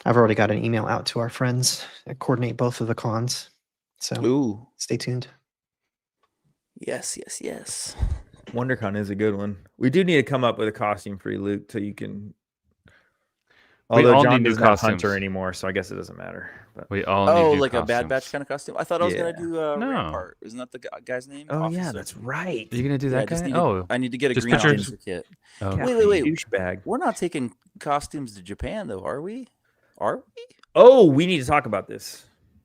I've already got an email out to our friends that coordinate both of the cons. So Ooh, stay tuned. yes. WonderCon is a good one. We do need to come up with a costume for you, Luke, so you can. We Although all John need new doesn't have Hunter costumes. anymore, so I guess it doesn't matter. But We all Oh, need new like a Bad Batch costumes. kind of costume. I thought I was gonna Yeah. do No. Rampart. Isn't that the guy's name? oh yeah, Officer. that's right. Are you gonna do Yeah, I that just guy? need to- Oh, I need to get a just green put your- officer kit. oh. Wait. Douchebag. We're not taking costumes to Japan though, are we? Are we? Oh, we need to talk about this.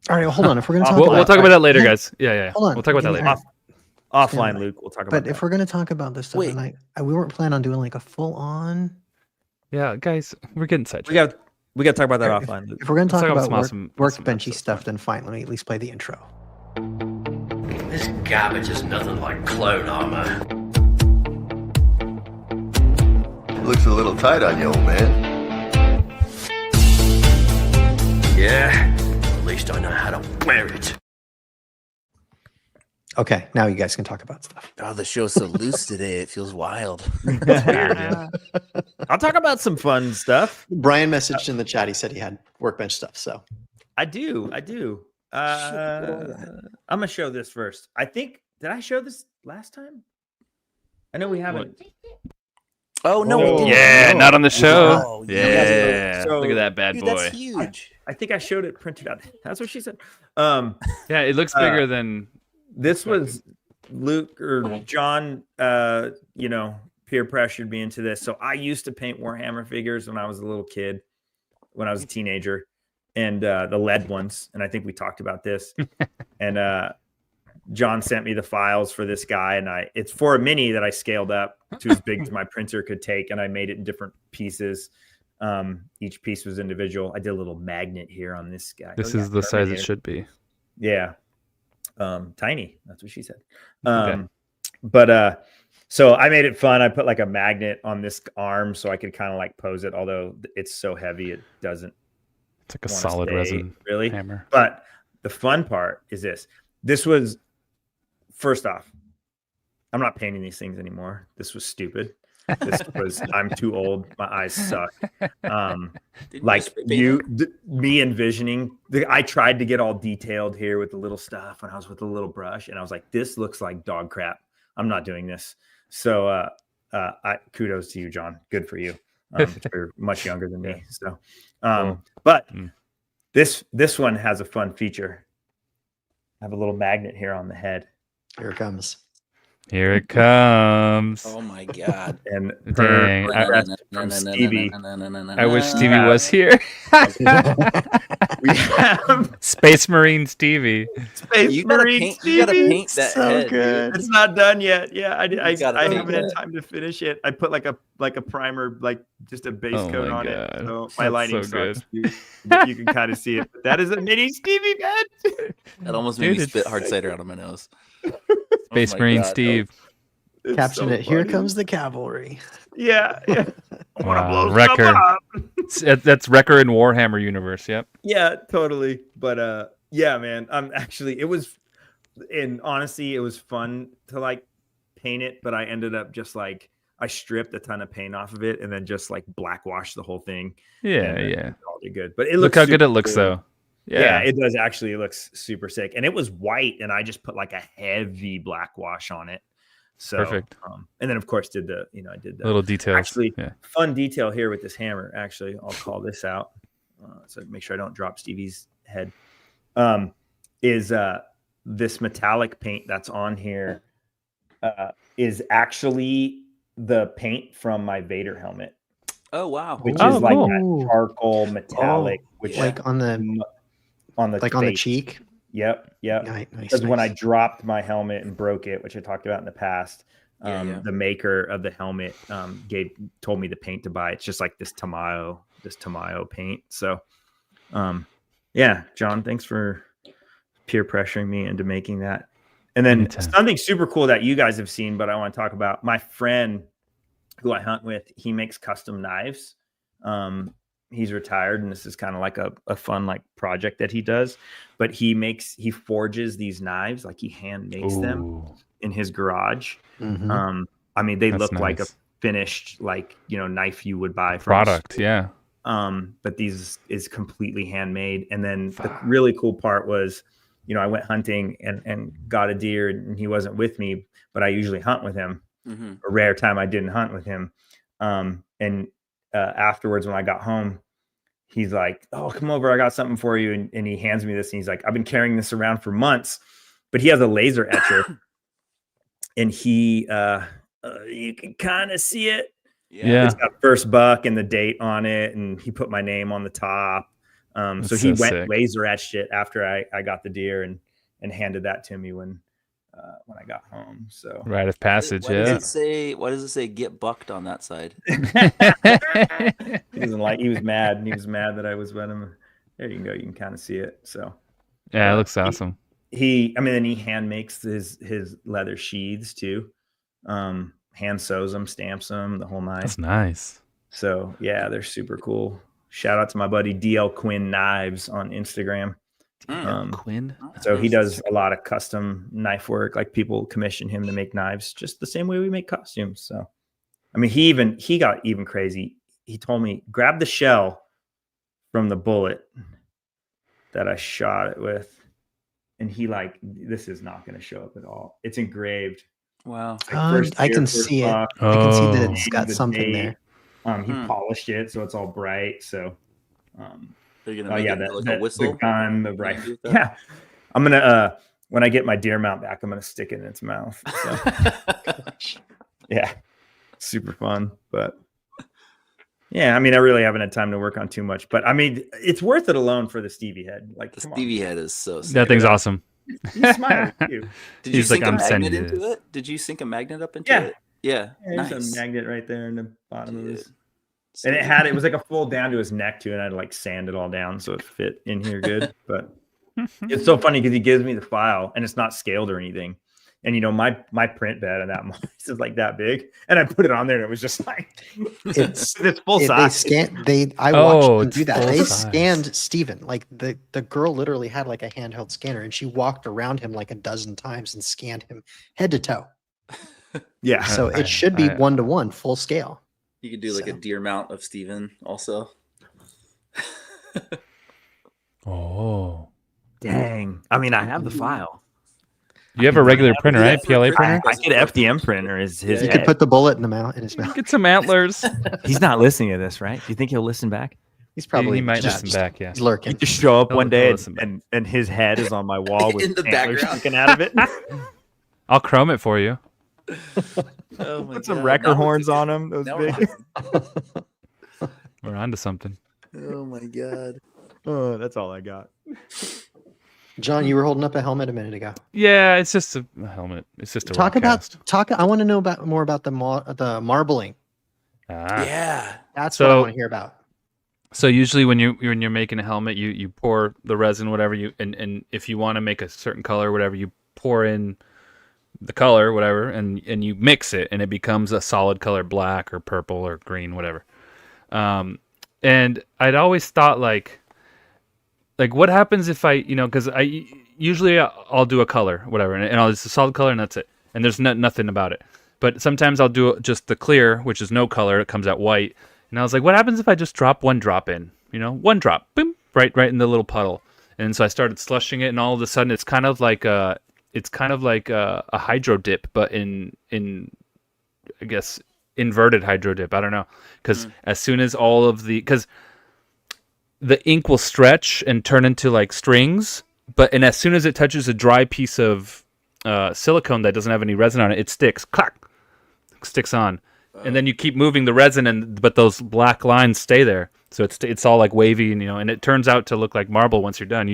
All right, hold on. If we're going to talk We'll about talk about that later, guys. Yeah. Hold on. We'll talk about that Give me- later. Offline, Luke. We'll talk about But if that. we're gonna talk about this stuff Wait. tonight, we weren't planning on doing like a full on. Yeah, guys, we're getting sidetracked. We got to talk about that If- offline, Luke. If we're gonna Let's talk talk about about some workbenchy episode stuff, then fine. Let me at least play the intro. This garbage is nothing like clone armor. Looks a little tight on you, old man. Yeah, at least I know how to wear it. Okay, now you guys can talk about stuff. Oh, the show's so loose today. It feels wild. It's weird, yeah. I'll talk about some fun stuff. Brian messaged in the chat. He said he had workbench stuff. So I do. I'm gonna show this first. I think did I show this last time? I know we haven't. Oh no, we Oh, didn't. Yeah, not on the show. Oh, Yeah. So- Look at that bad Dude, boy. that's huge. I think I showed it printed out. That's what she said. Yeah, it looks bigger than This was Luke or John, peer pressured me into this. So I used to paint Warhammer figures when I was a little kid, when I was a teenager, and the lead ones. And I think we talked about this. And John sent me the files for this guy, and it's for a mini that I scaled up to as big as my printer could take, and I made it in different pieces. Each piece was individual. I did a little magnet here on this guy. this Oh, is yeah, the size it Terminator. should be. Yeah. Tiny. That's what she said. Okay. But so I made it fun. I put like a magnet on this arm so I could kind of like pose it, although it's so heavy it doesn't It's like a wanna solid stay, resin really. hammer. But the fun part is this was first off, I'm not painting these things anymore. This was stupid. This was I'm too old. My eyes suck. Did Like spray paint it? me envisioning I tried to get all detailed here with the little stuff when I was with the little brush, and I was like, this looks like dog crap. I'm not doing this. So I kudos to you, John. Good for you. You're much younger than me. So Cool. but Mm. this one has a fun feature. I have a little magnet here on the head. here it comes. Here it comes. Oh my god. And Dang, from Stevie. I wish Stevie was here. We have Space Marine Stevie. Space You gotta Marine paint. You gotta Stevie. paint that So head. good. It's not done yet. Yeah, I gotta paint haven't had that. time to finish it. I put like a primer, like just a base Oh coat my on God. it. So my That's lighting so sucks. But you can kind of see it. But that is a mini Stevie bed. That almost made Dude, me spit it's- hard cider out of my nose. Space my Marine God. Steve. It's Caption so it. Here funny. comes the cavalry. Yeah. I wanna Wow, blow stuff Wrecker. up. That's Wrecker in Warhammer universe. Yep. Yeah, totally. But yeah, man. It was, and honestly, it was fun to like paint it, but I ended up just like I stripped a ton of paint off of it and then just like black washed the whole thing. Yeah, and then yeah. it all did good. But it Look looks how good super it looks, cool. though. Yeah. Yeah. It does actually. It looks super sick, and it was white, and I just put like a heavy black wash on it. So Perfect. And then of course I did the Little details. actually yeah. fun detail here with this hammer. Actually, I'll call this out so make sure I don't drop Stevie's head. Is this metallic paint that's on here is actually the paint from my Vader helmet, Oh wow. which Oh, is like cool. that charcoal metallic, which Like on the on the on the face. cheek. Yep. Nice, nice, Because when I nice. dropped my helmet and broke it, which I talked about in the past, Yeah. the maker of the helmet told me the paint to buy. It's just like this Tamayo paint. So, yeah, John, thanks for peer pressuring me into making that. And then Anytime. something super cool that you guys have seen, but I want to talk about. My friend who I hunt with, he makes custom knives. He's retired, and this is kind of like a fun like project that he does. But he forges these knives, like he hand makes them Ooh. in his garage. Mhm. I mean, they That's look like a nice. finished knife you would buy from a Product. store. Yeah. But these is completely handmade. And then the Fuck. really cool part was, I went hunting and got a deer, and he wasn't with me, but I usually hunt with him. Mm-hmm. A rare time I didn't hunt with him. And afterwards, when I got home, he's like, "Oh, come over. I got something for you." And he hands me this, and he's like, "I've been carrying this around for months," but he has a laser etcher, and he, you can kind of see it. Yeah. It's got first buck and the date on it, and he put my name on the top. So That's he so went sick. laser etched it after I got the deer and handed that to me when when I got home. So Rite of passage, Why yeah. does it say? Why does it say "get bucked" on that side? he doesn't like. He was mad. He was mad that I was with him. There you go. You can kind of see it. So Yeah, it looks awesome. then he hand makes his leather sheaths too. Hand sews them, stamps them, the whole nine. That's nice. So yeah, they're super cool. Shout out to my buddy DL Quinn Knives on Instagram. Quinn. So he does a lot of custom knife work. Like people commission him to make knives just the same way we make costumes. So, I mean, he got even crazy. He told me, grab the shell from the bullet that I shot it with. And he this is not going to show up at all. It's engraved. Wow. I can see it. I can see that it's got something there. He polished it, so it's all bright. So, Are you gonna make it like a whistle? The gun, the rifle. Yeah, I'm gonna. When I get my deer mount back, I'm gonna stick it in its mouth. So. Yeah, super fun. But yeah, I mean, I really haven't had time to work on too much. But I mean, it's worth it alone for the Stevie head. Like the Stevie head is so sick. That thing's awesome. He's smiling too. Did you sink a magnet into it? Did you sink a magnet up into it? Yeah. There's Nice. a magnet right there in the bottom of his. And it was like a full down to his neck too, and I had to like sand it all down so it fit in here good. But it's so funny because he gives me the file and it's not scaled or anything. And you know, my print bed and that mice is like that big, and I put it on there and it was just like it's full size. I watched them it's do that. full They size. scanned Steven. Like the girl literally had like a handheld scanner and she walked around him like a dozen times and scanned him head to toe. Yeah. So it should be 1-to-1 full scale. You could do like a deer mount of Steven also. Oh. Dang. I mean, I have the file. You have a regular printer, right? PLA printer? I get FDM printer. His You head. could put the bullet in the mouth in his mouth. Get some antlers. He's not listening to this, right? Do you think he'll listen back? He's probably He might just listen back, yeah. He's lurking. You just show up He'll- one he'll day listen back. and his head is on my wall with In the antlers background. sticking out of it. I'll chrome it for you. Oh my Put some God. wrecker Now we're horns cooking. on him. Those Now we're big. We're onto something. Oh my God. Oh, that's all I got. John, you were holding up a helmet a minute ago. Yeah, it's just a helmet. It's just a Talk Rockcast. about I want to know more about the marbling. Ah. Yeah. That's what I So- want to hear about. So usually when you're making a helmet, you pour the resin, whatever and if you want to make a certain color, whatever, you pour in the color, whatever, and you mix it, and it becomes a solid color, black or purple or green, whatever. And I'd always thought like what happens if I, because I usually I'll do a color, whatever, and it's a solid color and that's it, and there's nothing about it. But sometimes I'll do just the clear, which is no color, it comes out white. And I was like, what happens if I just drop one drop in? One drop, boom, right in the little puddle. And so I started slushing it, and all of a sudden, it's kind of like a hydro dip, but in I guess inverted hydro dip. I don't know, because as soon as because the ink will stretch and turn into like strings, and as soon as it touches a dry piece of silicone that doesn't have any resin on it, it sticks, sticks on. And then you keep moving the resin, but those black lines stay there. So it's all like wavy, and it turns out to look like marble once you're done.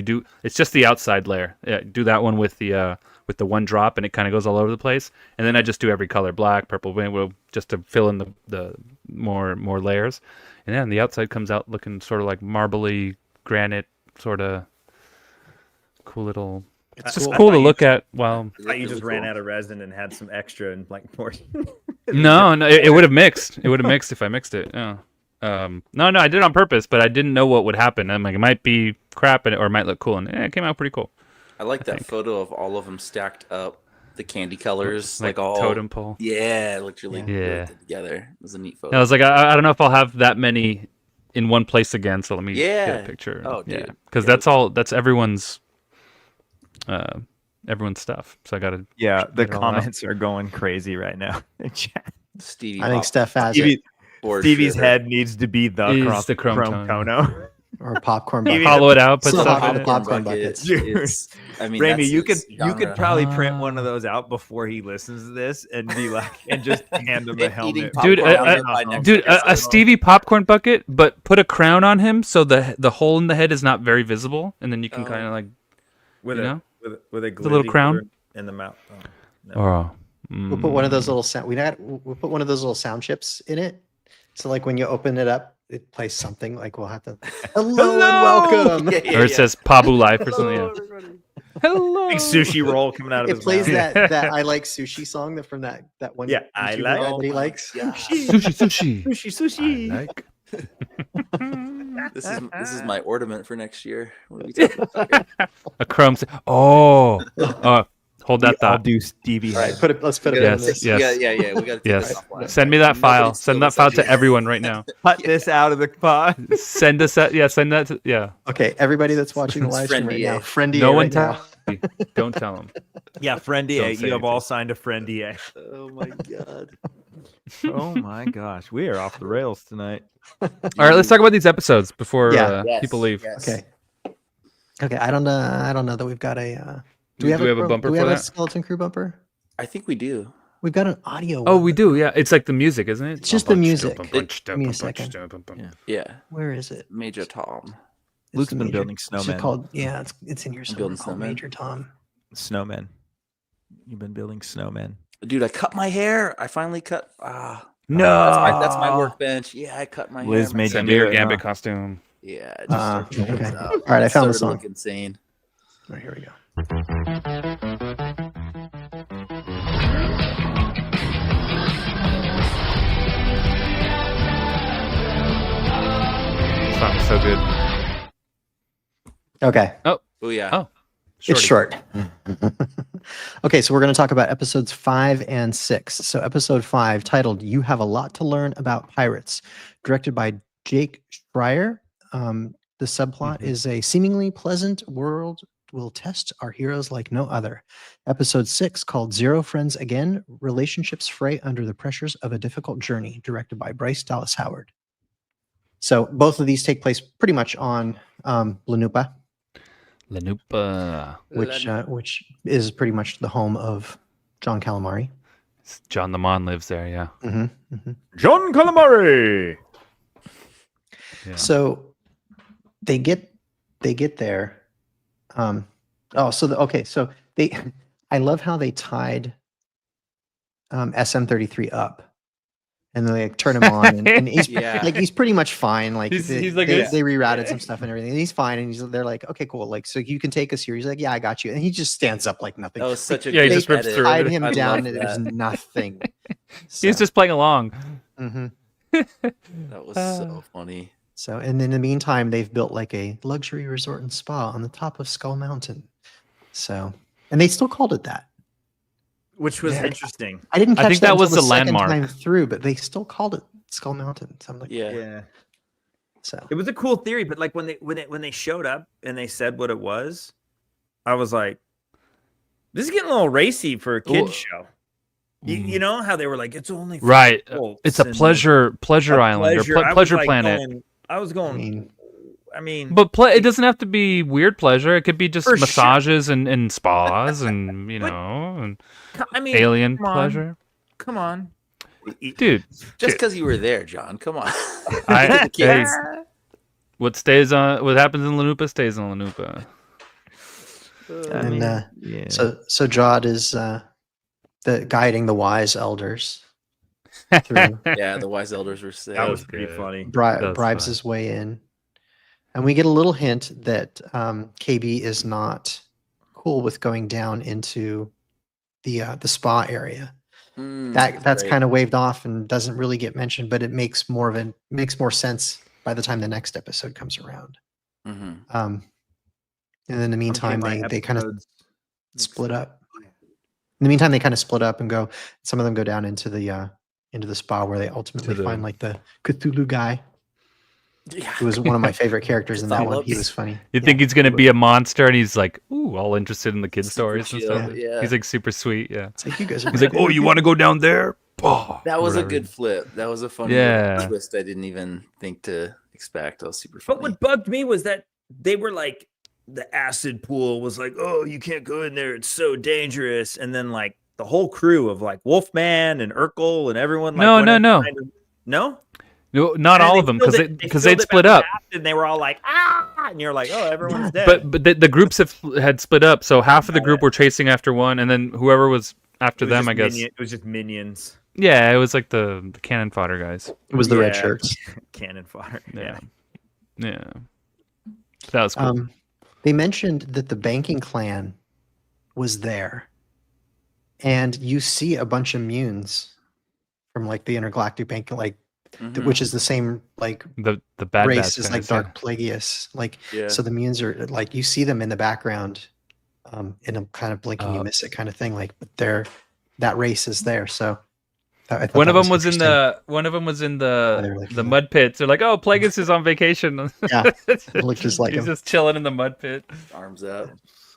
It's just the outside layer. Yeah, do that one with the one drop, and it kind of goes all over the place. And then I just do every color, black, purple, just to fill in the more layers. And then the outside comes out looking sort of like marbly granite, sort of cool little. It's just cool to look at. Well, I thought you just ran out of resin and had some extra and like poured. No, it would have mixed. It would have mixed if I mixed it. Yeah. No, I did it on purpose, but I didn't know what would happen. I'm like, it might be crap, or it might look cool, and it came out pretty cool. I like that photo of all of them stacked up, the candy colors, like all totem pole. Yeah, it looked really Yeah. good together. It was a neat photo. And I was like, I don't know if I'll have that many in one place again. So let me get Yeah. a picture. Oh, dude. yeah, because that's everyone's stuff. So I got to. Yeah, the it all out. comments are going crazy right now. Stevie. I think Pop- Steph has it. Stevie's head needs to be the Is the chrome chrome Kono. Or popcorn Maybe bucket. Hollow it out, put So stuff hot in it. popcorn bucket. buckets. It's- I mean, Raimi, that's you could his genre. probably print one of those out before he listens to this and be like, and just hand him a Eating helmet. popcorn Dude, on it by next Dude, a episode. Stevie popcorn bucket, but put a crown on him so the hole in the head is not very visible, and then you can Oh. kind of like with you a know? with a the little glizzy crown. holder. in the mouth. Oh, no. Oh, We'll put one of those little sound. We'll put one of those little sound chips in it. So like when you open it up, it plays something like we'll have to. Hello and welcome. Or it says Pabu Life or something. Yeah. Hello. Big sushi roll coming out of It his plays mouth. that I like sushi song from that one. Yeah, I YouTuber like- guy that he likes. Sushi. Sushi. I like. This is my ornament for next year. What are we talking about here? A Chrome. Oh. Hold that I'll thought. do Stevie. All right, let's put it Yes, in this. yes. Yeah. We got to take Yes. this offline. Send me that file. Nobody Send steal that this file to idea. everyone right now. Cut this out of the pod. Send us that. Yeah, send that to. Yeah. Okay, everybody that's watching the live stream right now, friendly. No one right now. tell. Don't tell them. Yeah, friend Don't DA. say You have all anything. signed a friend DA. Oh my god. Oh my gosh, we are off the rails tonight. All right, let's talk about these episodes before Yeah. people leave. Yes. Okay. I don't know that we've got a. Do we have a bumper Do we for have a that? skeleton crew bumper? I think we do. We've got an audio. Oh, one. we do. Yeah, it's like the music, isn't it? It's just the music. Give me a second. Yeah. Where is it? Major Tom. It's Luke's the been major- building It's snowmen. called it's in your building called snowmen. Major Tom. Snowmen. You've been building snowmen. Dude, I cut my hair. I finally cut. No. That's my workbench. Yeah, I cut my Liz hair. made Send you me do your it, Gambit huh? costume. Yeah. It just started okay. out. All right, I found the Started song. looking insane. All right, here we go. Sounds so good. Okay. Oh yeah. Oh. It's short. Okay, so we're going to talk about episodes 5 and 6. So, episode 5, titled "You Have a Lot to Learn About Pirates," directed by Jake Schreier. The subplot is a seemingly pleasant world will test our heroes like no other. Episode 6, called "Zero Friends Again," relationships fray under the pressures of a difficult journey, directed by Bryce Dallas Howard. So, both of these take place pretty much on Lanupa, Lanupa. which is pretty much the home of John Calamari. John Lamont lives there. Yeah. John Calamari. Yeah. So they get there. So I love how they tied SM33 up. And then they turn him on, and he's Yeah. like he's pretty much fine. Like He's they, like they, a- they rerouted some stuff and everything. And he's fine, and they're like, okay, cool. Like, so you can take us here. He's like, yeah, I got you. And he just stands up like nothing. That was such a Yeah, he good just rips edit. through tied it. him I down, love and it was that. nothing. He's just playing along. Mhm. That was so funny. So, and in the meantime, they've built like a luxury resort and spa on the top of Skull Mountain. So, and they still called it that. Which was Yeah. interesting. I didn't I catch think that that until was the the second landmark. time through, but they still called it Skull Mountain. So I'm like, Yeah. Yeah. so It was a cool theory, but like when they showed up and they said what it was, I was like, this is getting a little racy for a kids Ooh. show. You know how they were like, it's only for Right. adults It's a and pleasure a island or pleasure. I was, pleasure like, planet. I was I going. mean, But it doesn't have to be weird pleasure. It could be just For sure. massages and spas and and I mean, alien come on. pleasure. Come on, Dude, Just because you were there, John. Come on. I, Kids. what happens in Lanupa stays in Lanupa. and yeah. so Jod is the guiding the wise elders through, Yeah, the wise elders were sick. that was was pretty good. funny. That's bribes fine. his way in, and we get a little hint that KB is not cool with going down into the spa area. That's great. kind of waved off and doesn't really get mentioned, but it makes more sense by the time the next episode comes around. Mhm. And in the meantime, My they kind of episodes- split up. In the meantime, they kind of split up and go. Some of them go down into the spa where they ultimately the- find like the Cthulhu guy, Yeah. who was one of my favorite characters in that one. He Cthulhu. was funny. You Yeah. think he's gonna be a monster, and he's like, ooh, all interested in the kid Super stories and chill, stuff. yeah. He's like super sweet. Yeah. It's like you guys are. He's like, oh, you want to go down there? Oh, That was a whatever. good flip. That was a funny little Yeah. twist I didn't even think to expect. That was super But funny. what bugged me was that they were like, the acid pool was like, oh, you can't go in there. It's so dangerous. And then like the whole crew of like Wolfman and Urkel and everyone. Like, No, went no, in no. kind of- no? No, not And all they of them filled because it- they because filled they'd it split back up. fast, and they were all like, ah, and you're like, oh, everyone's dead. But the groups had split up, so half of the group were chasing after one, and then whoever was after It was them, just I guess. it was just minions. Yeah, it was like the cannon fodder guys. It was the red Yeah. shirts. Cannon fodder. Yeah, yeah. That was cool. They mentioned that the banking clan was there, and you see a bunch of munes from like the intergalactic bank, like which is the same like the bad race bad as guys, like yeah. Dark Plagueis. Like Yeah. so the munes are like you see them in the background, in a kind of blink and you Oh. miss it kind of thing. Like but they're that race is there. So I thought One that of them was in interesting. they were like the in mud pits. They're like, "Oh, Plagueis is on vacation." Yeah, it looked just like He's him. just chilling in the mud pit. Arms up.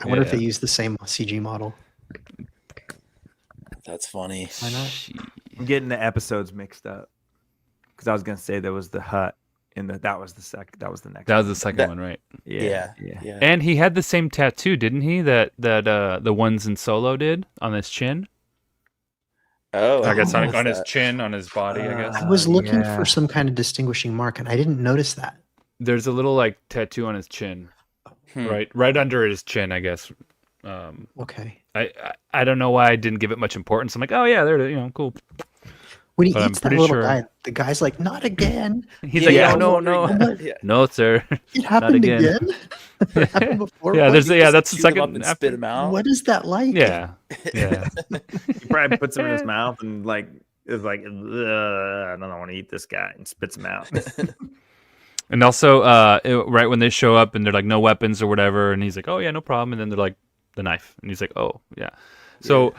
I wonder if Yeah. they used the same CG model. That's funny. Why not? I'm getting the episodes mixed up because I was gonna say there was the hut in the that was the next. That was the That- second one, right? Yeah. yeah. Yeah. And he had the same tattoo, didn't he? That the ones in Solo did on his chin. Oh, I guess noticed on his that. chin, on his body. I guess I was looking yeah. for some kind of distinguishing mark, and I didn't notice that. there's a little like tattoo on his chin, Hmm. right under his chin, I guess. Okay. I don't know why I didn't give it much importance. I'm like, oh yeah, there, cool. When he But I'm eats that pretty little sure- guy, the guy's like, "Not again! He's Yeah. like, no, Yeah. no, sir. It happened again." again. It happened before. Yeah, What- there's You yeah, just that's the chew them up second. and After, spit them out. What is that like? yeah, yeah. He probably puts them in his mouth and like is like, I don't want to eat this guy, and spits him out. And also, right when they show up and they're like, no weapons or whatever, and he's like, oh yeah, no problem. And then they're like, the knife, and he's like, oh yeah. So,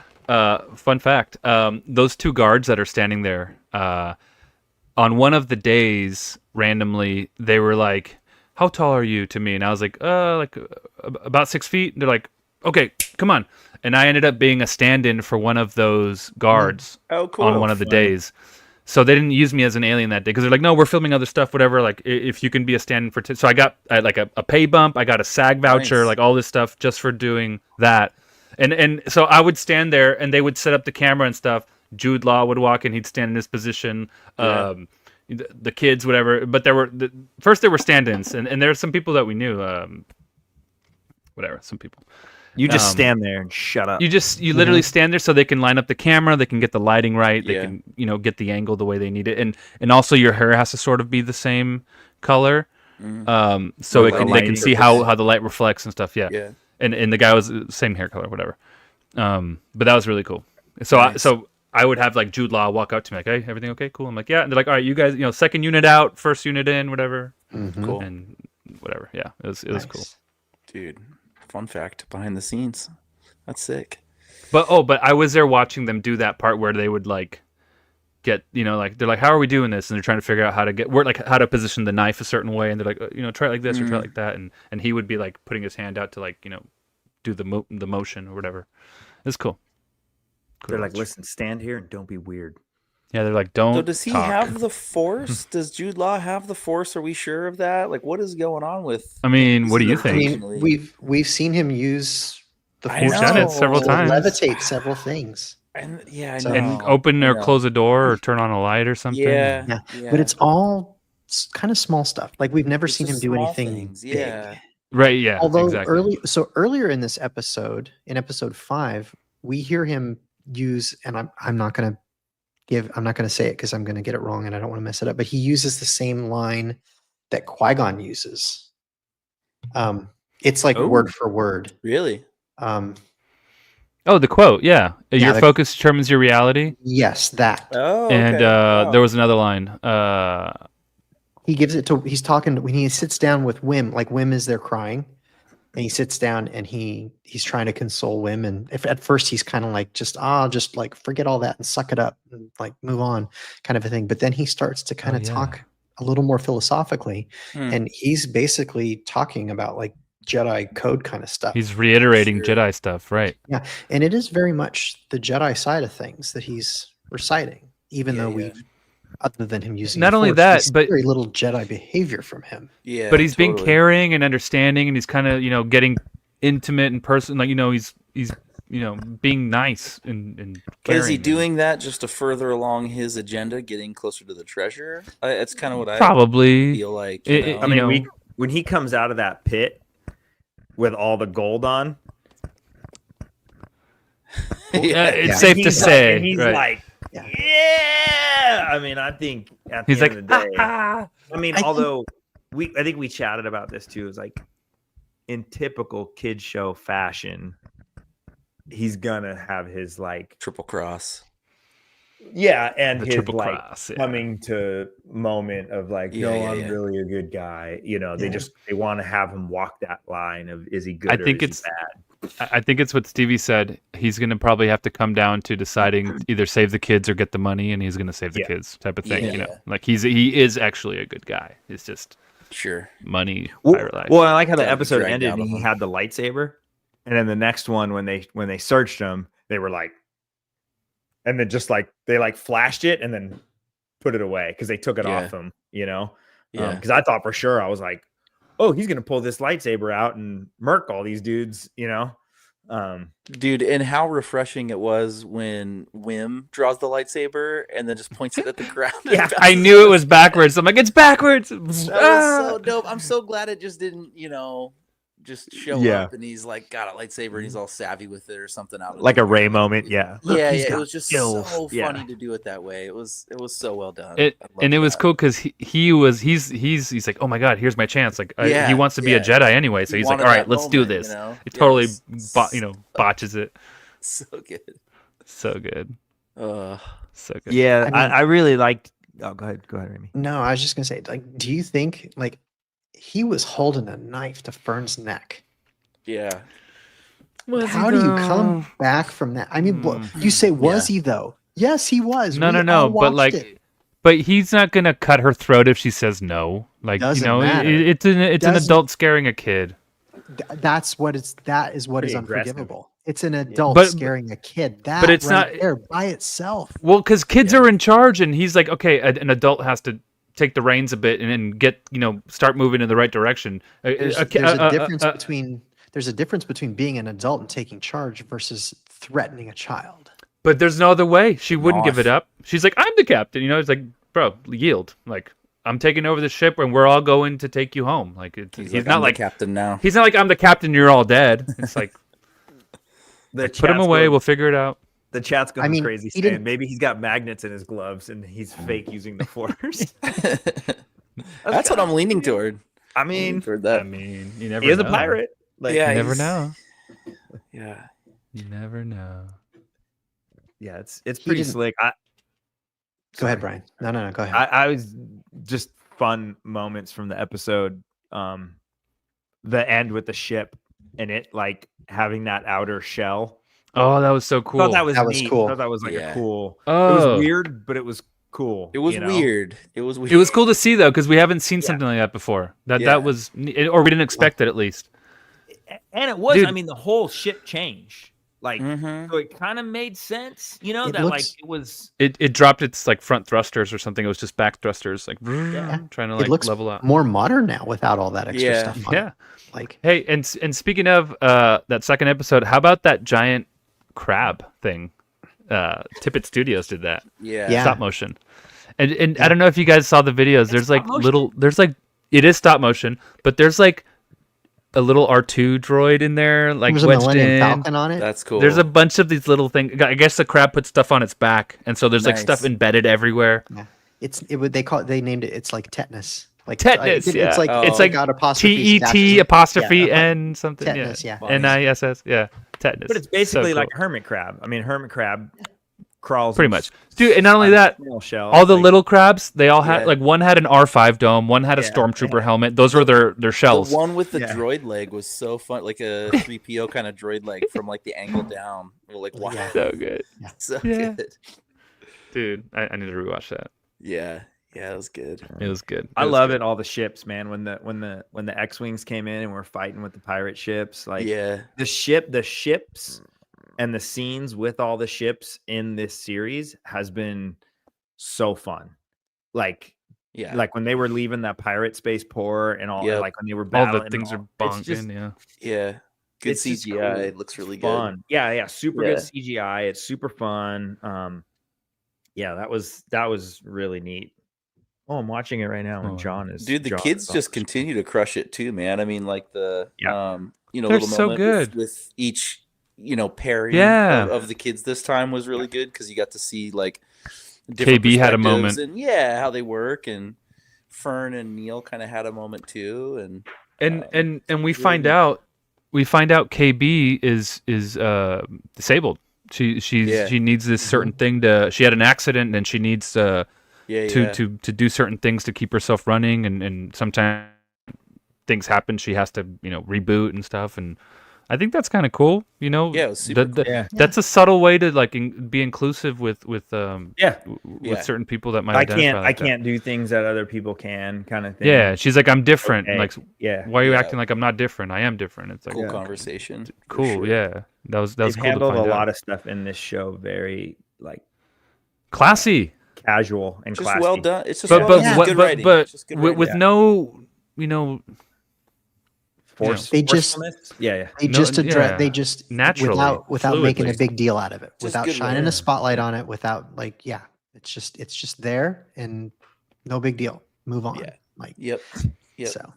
fun fact: those two guards that are standing there, on one of the days, randomly, they were like, "How tall are you?" to me, and I was like, about 6 feet. And they're like, "Okay, come on." And I ended up being a stand-in for one of those guards Oh, cool. on one of the days. So they didn't use me as an alien that day because they're like, no, we're filming other stuff, whatever. Like, if you can be a stand-in for, so I got like a pay bump, I got a SAG voucher, Nice. like all this stuff just for doing that. And so I would stand there, and they would set up the camera and stuff. Jude Law would walk in, he'd stand in his position. Yeah. The kids, whatever. But first there were stand-ins, and there were some people that we knew. Whatever, some people. You just Um, stand there and shut up. You literally stand there so they can line up the camera, they can get the lighting right, they Yeah. can get the angle the way they need it, and also your hair has to sort of be the same color, so Oh, it the can they lighting can see purpose. how the light reflects and stuff. Yeah, Yeah. and the guy was the same hair color, whatever. But that was really cool. So Nice. I would have like Jude Law walk up to me like, hey, everything okay? Cool. I'm like, yeah. And they're like, all right, you guys, second unit out, first unit in, whatever, Cool. and whatever. Yeah, it was cool. Dude, fun fact behind the scenes. That's sick. But I was there watching them do that part where they would like get, like they're like, how are we doing this? And they're trying to figure out how to position the knife a certain way, and they're like, try it like this or try it like that, and he would be like putting his hand out to like do the motion or whatever. It's cool. They're like, listen, stand here and don't be weird. Yeah, they're like, don't. So does he talk. have the Force? Does Jude Law have the Force? Are we sure of that? Like, what is going on with? I mean, what do you I think? mean, we've seen him use the I force know. Done it several to times. levitate several things. And yeah, I So- know. And open I or know. close a door or turn on a light or something. Yeah, Yeah, but it's all kind of small stuff. Like we've never It's seen him just do small anything things, big. yeah. Right. Yeah. Although exactly. earlier in this episode, in episode 5, we hear him use, and I'm not gonna say it because I'm gonna get it wrong and I don't want to mess it up. But he uses the same line that Qui-Gon uses. It's like Oh. word for word. Really? Oh, the quote. Yeah. Your the- focus determines your reality. Yes, that. Oh, And okay. Wow. there was another line. He gives it to, he's talking when he sits down with Wim, like Wim is there crying, and he sits down and he's trying to console Wim, and if at first he's kind of like just like forget all that and suck it up and like move on kind of a thing, but then he starts to kind of yeah. talk a little more philosophically, Hmm. and he's basically talking about like Jedi code kind of stuff. He's reiterating Sure. Jedi stuff, right? Yeah, and it is very much the Jedi side of things that he's reciting, even Yeah, though yeah. we've, other than him using Not the only Force, that, we see but- very little Jedi behavior from him. Yeah, But he's being totally. caring and understanding, and he's kind of getting intimate and personal. Like he's being nice and But is he caring. doing that just to further along his agenda, getting closer to the treasure? It's kind of what I Probably feel like. It- I you mean, know, when he comes out of that pit with all the gold on, it's safe to he's say, like, he's right. like, yeah. I mean, I think at the He's end like, of the day, "Ah." I mean, although I think we chatted about this too. It's like in typical kid show fashion, he's gonna have his like triple cross. Yeah, and The his triple like cross, yeah. coming to moment of like, Yeah, no, yeah, I'm yeah. really a good guy. You know, they want to have him walk that line of is he good? I think or it's is he bad? I think it's what Stevie said. He's going to probably have to come down to deciding either save the kids or get the money, and he's going to save the kids type of thing. Yeah, you know, yeah. like he is actually a good guy. It's just Sure. money, Well, pirate life. well, I like how the Gotta be episode dragged ended out and of he him. had the lightsaber, and then the next one when they searched him, they were like, and then just like they like flashed it and then put it away because they took it Yeah. off him. You know, Yeah. because I thought for sure I was like, oh, he's gonna pull this lightsaber out and murk all these dudes. You know. Dude, and how refreshing it was when Wim draws the lightsaber and then just points it at the ground. and Yeah, I bounces knew off it was his backwards. I'm like, it's backwards. That was Ah. so dope. I'm so glad it just didn't, just show Yeah. up and he's like got a lightsaber and he's all savvy with it or something out of Like a nowhere. Ray moment, yeah. Yeah, yeah. he's It got was just skills. so Yeah. funny to do it that way. It was so well done. It I loved and it was that. cool because he's like, oh my god, here's my chance. Like Yeah, he wants to be a yeah. Jedi anyway, so He he's like, wanted all right, that let's do moment, this. you know? It totally Yes. botches it. So good. So good, Uh, so good. Yeah, I mean- I really liked. Oh, go ahead, Remy. No, I was just gonna say, like, do you think like he was holding a knife to Fern's neck? yeah. How do you come back from that? I mean, you say, was he though? Yes, he was. No, We no, all but watched like, it. but he's not gonna cut her throat if she says no. Like, Doesn't matter. it's an Doesn't- adult scaring a kid. That's what it's. That is what is Pretty aggressive. unforgivable. It's an adult But- scaring a kid. That it's right not- there by itself. Well, because kids are in charge, and he's like, okay, an adult has to take the reins a bit and then get start moving in the right direction. There's a difference between. There's a difference between being an adult and taking charge versus threatening a child. But there's no other way. She wouldn't give it Nice. up. She's like, I'm the captain. It's like, bro, yield. Like, I'm taking over the ship, and we're all going to take you home. Like, he's like, not "I'm the like captain now." He's not like I'm the captain. You're all dead. It's like, put him away. We'll figure it out. The chat's going I mean, crazy he saying didn't- maybe he's got magnets in his gloves and he's fake using the force. That's what I'm leaning toward. I mean, Toward I that. mean, you never he is a know. pirate. Like, Yeah, You never he's- know. Yeah. You never know. yeah, it's He pretty didn't- slick. Go ahead, Brian. No, go ahead. I was just fun moments from the episode. The end with the ship and it like having that outer shell. Oh, that was so I cool. thought that was That was neat. cool. I thought that was like Yeah. a cool. Oh. It was weird, but it was cool. It was you know? weird. It was weird. It was cool to see though, because we haven't seen Yeah. something like that before. That Yeah. was, or we didn't expect it at least. And it was, Dude. I mean, the whole ship changed. Like, Mhm. so it kind of made sense, you know, It that like looks- it was. It dropped its like front thrusters or something. It was just back thrusters, like Yeah. trying to It like looks level out. more modern now without all that extra Yeah. stuff on it. Yeah. Like, Hey, and speaking of that second episode, how about that giant crab thing? Tippett Studios did that. Yeah. Yeah. Stop motion. And I don't know if you guys saw the videos. There's like stop motion? it is stop motion, but there's like a little R2 droid in there, like there's a wedged Millennium in. Falcon on it. That's cool. There's a bunch of these little things. I guess the crab puts stuff on its back, and so there's like stuff Nice. embedded everywhere. They named it. It's like tetanus. Like Tetanus, yeah. It's like Oh. it's like got apostrophe TET apostrophe Yeah. N something. Tetanus, yeah. NISS. Yeah. Tetanus. But it's basically So like cool. hermit crab. I mean, hermit crab crawls pretty in much, dude. And not only that, snail shell. all the like, little crabs, they all had Yeah. like one had an R5 dome, one had a Yeah, stormtrooper helmet. Those were their shells. The one with the Yeah. droid leg was so fun, like a 3PO kind of droid leg from like the angle down. Well, like wow, Yeah. So good, so Yeah. good. dude. I need to rewatch that. Yeah, yeah, it was good. It was good. I was love good. it. All the ships, man. When the X-wings came in and we're fighting with the pirate ships, like Yeah, the ships and the scenes with all the ships in this series has been so fun. Like yeah, when they were leaving that pirate spaceport and all, Yep. like when they were All battling, the things are it's just- bonking. Yeah. yeah. Good it's just CGI. cool. It looks really Fun. good. Yeah, super Yeah. good CGI. It's super fun. Yeah, that was really neat. Oh, I'm watching it right now, and John is Dude, the John kids is just on. continue to crush it too, man. I mean, like the Yeah. They're little so moment good. with each pairing Yeah. of the kids this time was really good because you got to see like different KB had a perspectives moment. and how they work, and Fern and Neil kind of had a moment too, And we really find neat. out KB is disabled. She needs this certain thing to. She had an accident and she needs to do certain things to keep herself running, and sometimes things happen. She has to reboot and stuff, and I think that's kind of cool. Yeah, it was super cool. That's a subtle way to like be inclusive with Yeah. certain people that might I identify can't like that. do things that other people can, kind of thing. Yeah, she's like, I'm different. Okay. Like, Yeah. why are you Yeah. acting like I'm not different? I am different. It's like Cool conversation. for cool. sure. Yeah, that was They've cool to handled a find lot out. of stuff in this show very like Classy, casual and Just classy. well done. It's just but well but done. what, Good but writing. but It's just good with writing. no They just Forcefulness? Yeah. they No, just address yeah. they just Naturally, without making a fluidly. big deal out of it, Just without good shining writing. a spotlight on it, without it's just there and no big deal. Move on. Yeah. Like Yep. so.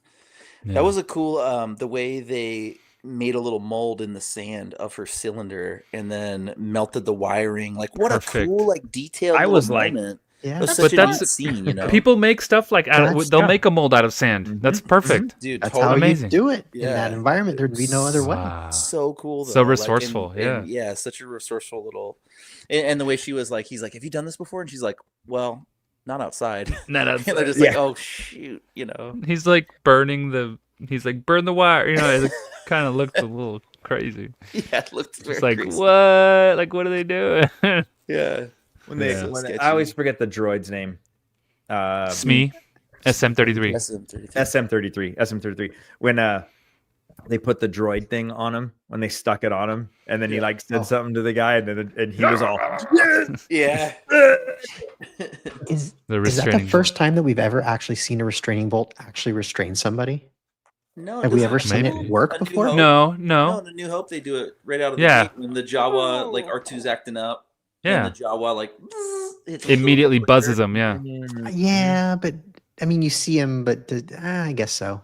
That was a cool the way they made a little mold in the sand of her cylinder and then melted the wiring. Like what Perfect. a cool like detailed I little was like- moment. Yeah. It was But such a that's- neat scene, you know. People make stuff like they'll yeah. make a mold out of sand. That's perfect. Dude, That's totally how amazing. you do it in Yeah. that environment. There'd be no other way. Wow. so cool though. So like, resourceful, and such a resourceful little and the way she was like, he's like, have you done this before? And she's like, well, not outside. Not And they're outside. just Yeah. like, oh shoot, you know. He's like burn the wire. It kind of looked a little crazy. Yeah, it looked very It's like crazy. what? Like what are they doing? Yeah. When they, Yeah. when Sketchy. I always forget the droid's name. Smee, SM33. SM33. When they put the droid thing on him, when they stuck it on him, and then he like said something to the guy, and he was all Yeah. Is The is that the restraining first time that we've ever actually seen a restraining bolt actually restrain somebody? No, Have we doesn't- ever seen Maybe. it work A New before? Hope? No, No, no. in the New Hope they do it right out of the Yeah. gate when the Jawa like R2's acting up. Yeah. And the Jawa like hits a little Immediately bit buzzes quicker. him. Yeah. Yeah, but I mean, you see him, but I guess so.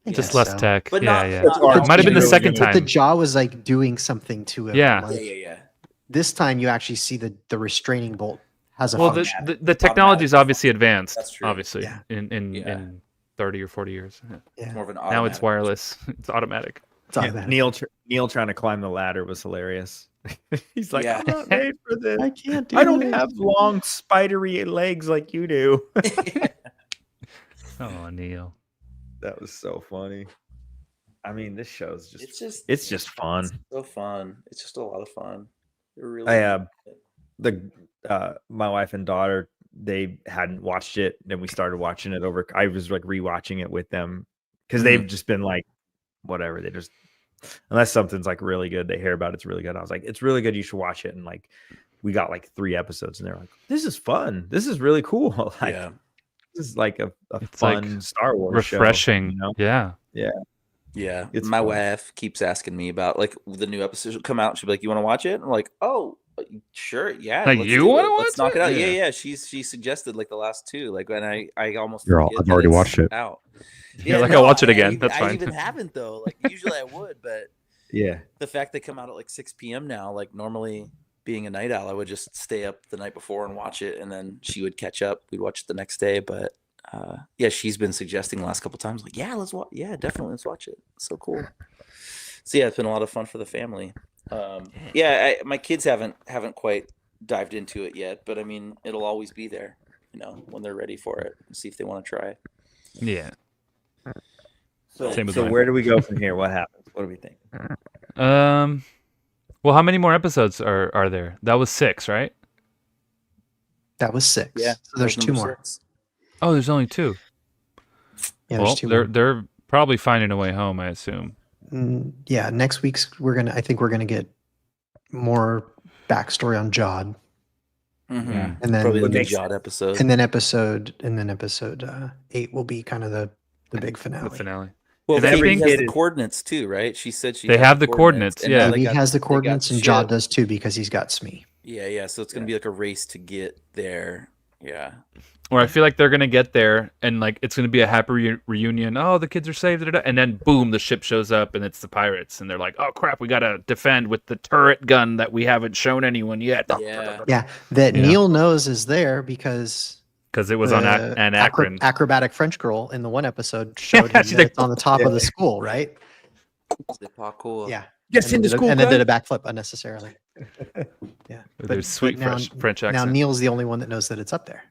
I Just guess less so. tech. But yeah, not- yeah. not- It might have been the Really second good. But the time. jaw was like doing something to him. Yeah. like, Yeah. This time you actually see the restraining bolt has a Well, function. the technology is obviously advanced. That's true. Obviously, Yeah. in 30 or 40 years. Yeah. Yeah. More of an Now it's automatic. wireless. It's automatic. It's automatic. Neil trying to climb the ladder was hilarious. He's like, Yeah. I'm not made for this. I can't do I don't this. have long spidery legs like you do. Oh, Neil. That was so funny. I mean, this show's just It's just it's fun. so fun. It's just a lot of fun. It really My wife and daughter, they hadn't watched it, then we started watching it over. I was like rewatching it with them because they've just been like, whatever. They just unless something's like really good, they hear about it's really good. I was like, it's really good. You should watch it. And like, we got like 3 episodes, and they're like, this is fun. This is really cool. Like, Yeah. this is like a It's like fun Star Wars Refreshing. show, you know? Yeah. Yeah. It's My fun. wife keeps asking me about like the new episodes will come out. She'll be like, you want to watch it? I'm like, oh, sure. Yeah. Like, let's you do wanna it. Let's watch knock it it? out. Yeah. Yeah. She suggested like the last 2. Like, and I almost Girl, forget I've that already it's watched it. out. You're like, I'll watch it again. That's I fine. even haven't though. Like usually I would, but Yeah. the fact they come out at like 6 p.m. now, like normally being a night owl, I would just stay up the night before and watch it, and then she would catch up. We'd watch it the next day. But yeah, she's been suggesting the last couple times, like, yeah, let's watch. Yeah, definitely, let's watch it. It's so cool. So yeah, it's been a lot of fun for the family. My kids haven't quite dived into it yet, but I mean, it'll always be there, you know, when they're ready for it. See if they want to try it. Yeah. Same with So mine. where do we go from here? What happens? What do we think? Well, how many more episodes are there? That was 6, right? That was 6. Yeah, So there's that was 2 number more. 6. Oh, there's only 2. Yeah, Well, there's 2 more. they're probably finding a way home, I assume. Yeah, next week's I think we're gonna get more backstory on Jod, Mm-hmm. Yeah. and then Probably the new makes Jod episode. and then episode 8 will be kind of the big finale. The finale. Well, And Phoebe every has kid the is- coordinates too, right? She said she They had have the coordinates, and yeah. now they He got- has the they got coordinates, the and Jod ship. does too because he's got Smee. Yeah. So it's gonna be like a race to get there. Yeah. Or I feel like they're gonna get there and like it's gonna be a happy reunion. Oh, the kids are saved, da, da, da. And then boom, the ship shows up and it's the pirates, and they're like, "Oh crap, we gotta defend with the turret gun that we haven't shown anyone yet." Yeah. Yeah, that Yeah. Neil knows is there because Because it was on the an Akron. acrobatic French girl in the one episode showed him She's that like, it's on the top of the school, right? The parkour. Yeah. Gets and into then did a- school, and then guy. did a backflip unnecessarily. Yeah, There's sweet now, French now accent. Neil's the only one that knows that it's up there.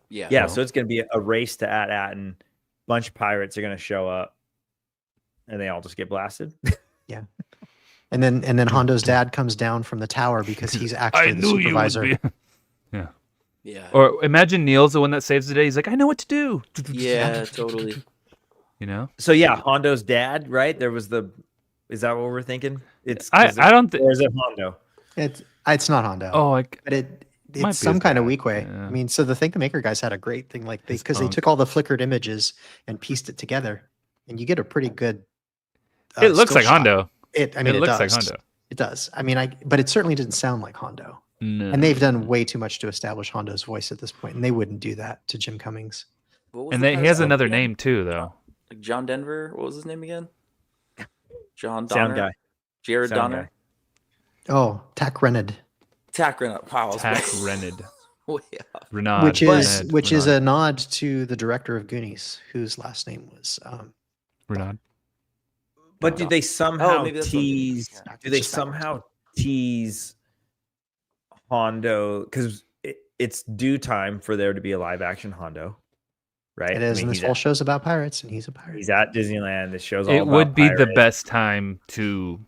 Yeah. Yeah, so it's gonna be a race to At-Atten. Bunch of pirates are gonna show up, and they all just get blasted. And then Hondo's dad comes down from the tower because he's actually the supervisor. Yeah. Yeah. Or imagine Neil's the one that saves the day. He's like, I know what to do. Yeah. Totally. You know. So yeah, Hondo's dad, right? There was the. Is that what we're thinking? It's. I don't think. Or is it Hondo? It's not Hondo. Oh, like but it's might be some his kind of dad, weak way. yeah. I mean, so the Think the Maker guys had a great thing, like His because they punk. took all the flickered images and pieced it together, and you get a pretty good. it looks still like shot. Hondo. I mean, it it looks does. like Hondo. It does. I mean, but it certainly didn't sound like Hondo. No. And they've done way too much to establish Hondo's voice at this point, and they wouldn't do that to Jim Cummings. What was And the he guy's has name another again? name too, though. Like John Denver. What was his name again? John Sound Donner? guy. Jared Sound Donner. Oh, Tack Renard, Tack Renard. Wow. I was Tack way- Renard. way off. Renard. which is Renard. a nod to the director of Goonies, whose last name was Renard. But do they somehow maybe that's what it is. tease? Yeah. Do they It's just backwards. somehow tease Hondo? Because it's due time for there to be a live action Hondo, right? It is, and this he's whole at, show's about pirates, and he's a pirate. he's at Disneyland. This show's all It about would be the pirates. best time to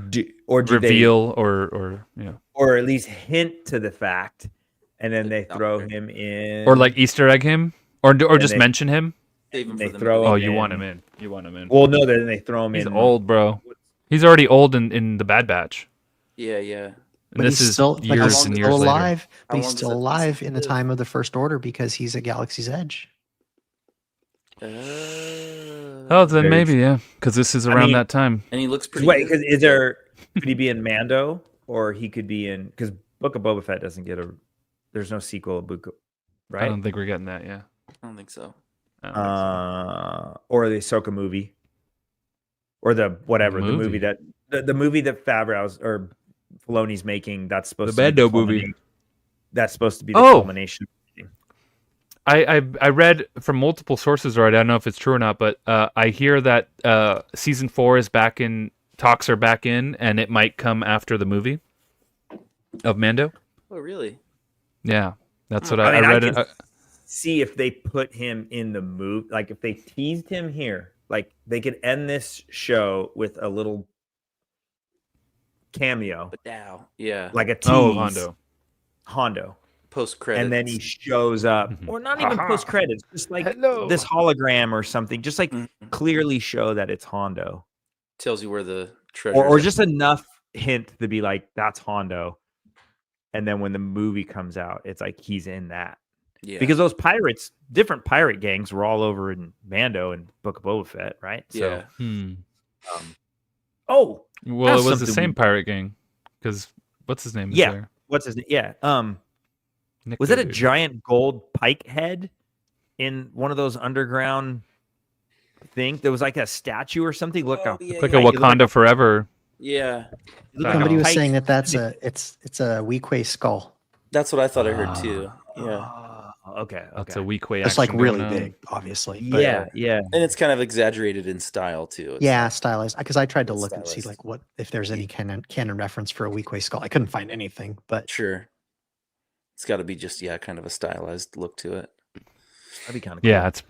Do they- reveal or you know, or at least hint to the fact, and then they throw him in, or like Easter egg him, or just they- mention him. Save him They for the throw movie. Oh, him you in. want him in. You want him in. Well, no, then they throw him He's in. old, bro. He's already old in the Bad Batch. Yeah. Yeah. And But this he's is still like, years he's and still years later. alive. How But he's long does still that alive person in the live? time of the First Order because he's at Galaxy's Edge. Oh, then Very maybe yeah, because this is around mean- that time. And he looks pretty. Wait, good. because is there? Could he be in Mando, or he could be in? Because Book of Boba Fett doesn't get a. There's no sequel of Book, I right? don't think we're getting that. Yeah. I don't think so. I don't think so. Or the Ahsoka movie, or the whatever the Movie? movie that the movie that Favreau's or Filoni's making. That's supposed The to be Mando movie. culmination- That's supposed to be the Oh! culmination. I read from multiple sources, right? I don't know if it's true or not, but I hear that season 4 is back in. Talks are back in, and it might come after the movie of Mando. Oh, really? Yeah, that's what I mean, I read. can see if they put him in the movie, like if they teased him here, like they could end this show with a little cameo, But now, yeah. like a tease. Oh, Hondo. Post credits. And then he shows up, Mhm. or not even Aha. post credits, just like Hello. this hologram or something, just like Mhm. clearly show that it's Hondo, tells you where the treasure. or just enough hint to be like that's Hondo, and then when the movie comes out, it's like he's in that yeah. because those pirates, different pirate gangs, were all over in Mando and Book of Boba Fett, right? yeah. Hmm. Oh, Well, That's it was the something same we- pirate gang. Because what's his name? is Yeah. there? what's his name? Yeah. Nick Was it a dude. giant gold pike head in one of those underground thing? There was like a statue or something. Look Oh, up. yeah, like yeah. a Wakanda Forever? Yeah. Somebody was Pike. saying that it's a Weequay skull. That's what I thought I heard too. Yeah. Okay. It's Okay. a weak way. It's like really big, obviously. But Yeah. Yeah. And it's kind of exaggerated in style too. It's yeah, stylized. Because I tried to It's look and see stylized. like what if there's any canon reference for a Weequay skull. I couldn't find anything, but Sure. It's got to be just kind of a stylized look to it. That'd be kind of cool. Yeah, it's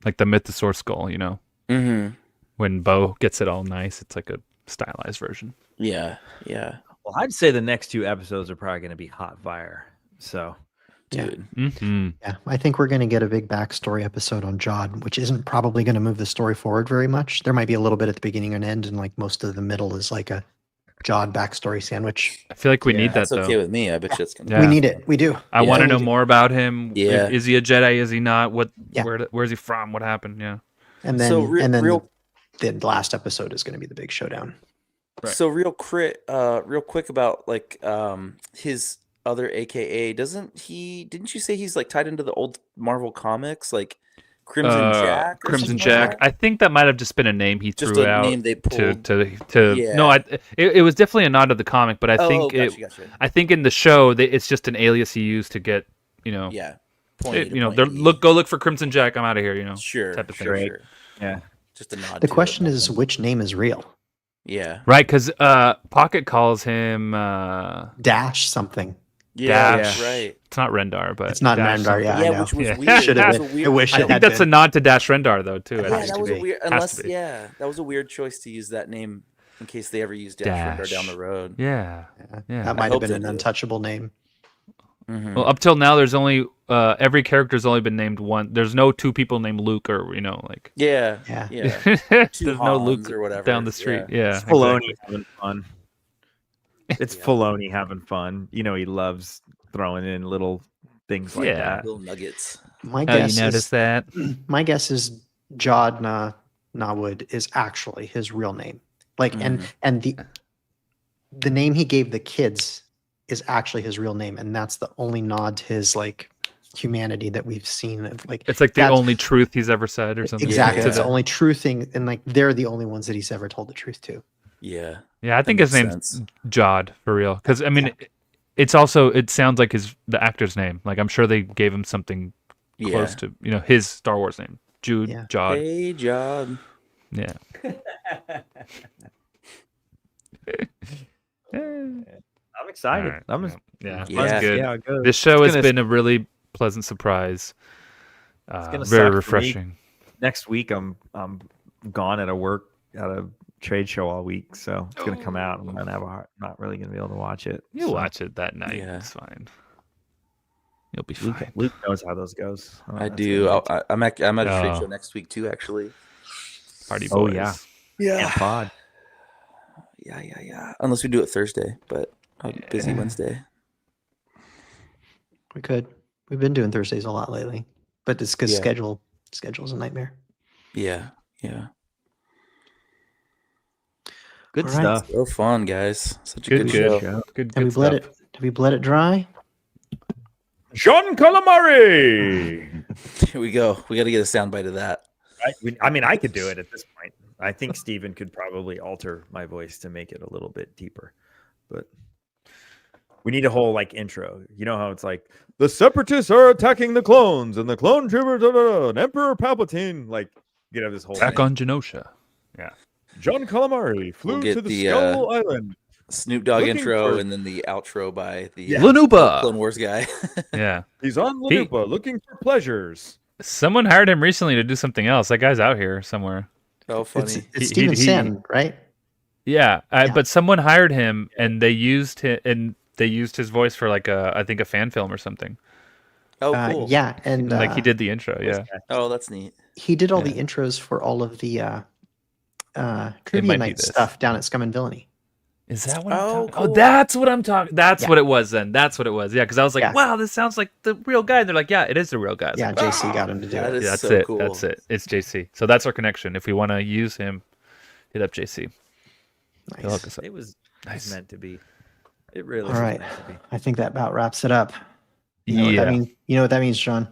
like the Mythosaur skull. You know, Mm-hmm. when Bo gets it all nice, it's like a stylized version. Yeah. Yeah. Well, I'd say the next 2 episodes are probably going to be hot fire. So Yeah. Dude. Mm-hmm. yeah, I think we're going to get a big backstory episode on Jod, which isn't probably going to move the story forward very much. There might be a little bit at the beginning and end, and like most of the middle is like a Jod backstory sandwich. I feel like we Yeah, need that that's though. okay with me. I bet you it's gonna. Yeah. We need it. We do. I Yeah, want to we know do. more about him. Yeah. Is he a Jedi? Is he not? What? Yeah. Where's he from? What happened? Yeah. And then So real the last episode is going to be the big showdown. So real quick about like his other AKA, didn't you say he's like tied into the old Marvel comics like Crimson Jack or Crimson something Jack. like that? I think that might have just been a name he Just threw a out name they pulled. to Yeah. no, it was definitely a nod to the comic, but I think gotcha. I think in the show it's just an alias he used to get, Yeah. Point A to point they're B. go look for Crimson Jack, I'm out of here, Sure, type of thing. sure. Yeah. Just a nod. The to question it, is, nothing. which name is real? Yeah. Right, because Pocket calls him Dash something. Yeah, Dash. right. It's not Rendar, but It's not Dash Rendar, something. yeah, I Yeah, know. which was Yeah. weird. Should have That was been. a I weird wish I it think had that's been. a nod to Dash Rendar though too. Yeah, has that to was a be. weird. Has Unless, to be. yeah, that was a weird choice to use that name in case they ever used Dash Rendar down the road. Yeah. Yeah. That might have hope been they an did. untouchable name. Mhm. Well, up till now, there's only every character's only been named one. There's no two people named Luke, or like. Yeah, Yeah. yeah. There's Two no Hans Luke or whatever. down the street. Yeah, It's Filoni exactly. having fun. It's Yeah. Filoni having fun. He loves throwing in little things like Yeah. that. Little nuggets. My Oh, guess you noticed is that? my guess is Jod Nawood is actually his real name. Like Mhm. and the name he gave the kids is actually his real name, and that's the only nod to his like humanity that we've seen. Like It's like the that's- only truth he's ever said, or something. exactly. Yeah. It's the only true thing, and like they're the only ones that he's ever told the truth to. Yeah. Yeah, I think That his makes name's sense. Jod for real. Because I mean, it sounds like the actor's name. Like I'm sure they gave him something Yeah. close to his Star Wars name, Jude Yeah. Jod. Hey, John. Yeah. I'm excited. Alright, I'm yeah, Yeah. that's good. Yeah, it goes. This show It's has gonna- been a really pleasant surprise. gonna Very suck for me. refreshing. Next week I'm gone at a trade show all week, so it's gonna come out. I'm gonna not really gonna be able to watch it. You'll so. watch it that night. Yeah. It's fine. You'll be Luke, fine. Luke knows how those goes. Oh, I that's do. gonna be- I'm at a trade Oh. show next week too, actually. Party Oh, boys. yeah. Yeah. Pod. Yeah. Unless we do it Thursday, but I'm busy Wednesday. We could. We've been doing Thursdays a lot lately, but it's because Yeah. schedule's a nightmare. Yeah. Good All right. stuff. So fun, guys. Such a Good, good, good. show. Good. Have we bled stuff. it? Have we bled it dry? John Calamari. Here we go. We got to get a soundbite of that. I mean, I could do it at this point. I think Steven could probably alter my voice to make it a little bit deeper, but we need a whole like intro. You know how it's like the Separatists are attacking the clones, and the clone troopers, and Emperor Palpatine. Like you have this whole Back thing. on Genosha. John Calamari flew We'll get to the the, Skull Island. Snoop Dogg Looking intro for- and then the outro by the Yeah. Lanuba. Clone Wars guy. Yeah. He's on He- Lanupa looking for pleasures. Someone hired him recently to do something else. That guy's out here somewhere. Oh, It's, funny. it's He- Steven he- Sin, right? Yeah, Yeah. but someone hired him, and they used his voice for like I think a fan film or something. Oh, cool. Yeah, and Like he did the intro. Yeah. Oh, that's neat. he did all Yeah. the intros for all of the might trivia do night this. stuff down at Scum and Villainy. Is that what? Oh, I'm talking? cool. Oh, that's what I'm talking. That's Yeah. what it was then. That's what it was. Yeah, because I was like, Yeah. wow, this sounds like the real guy. And they're like, yeah, it is the real guy. I was Yeah, like, JC got him to do That it. is yeah, that's so it. cool. That's it. It's JC. So that's our connection. If we want to use him, hit up JC. He'll hook Nice. us up. It was Nice. meant to be. It really All was right. meant to be. I think that about wraps it up. You know what Yeah. that means? You know what that means, John?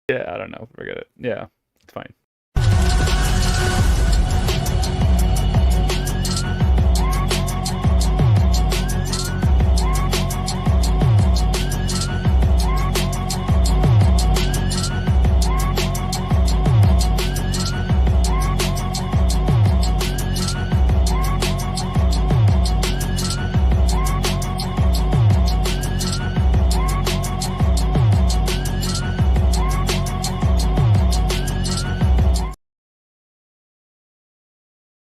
Yeah, I don't know. Forget it. Yeah, it's fine.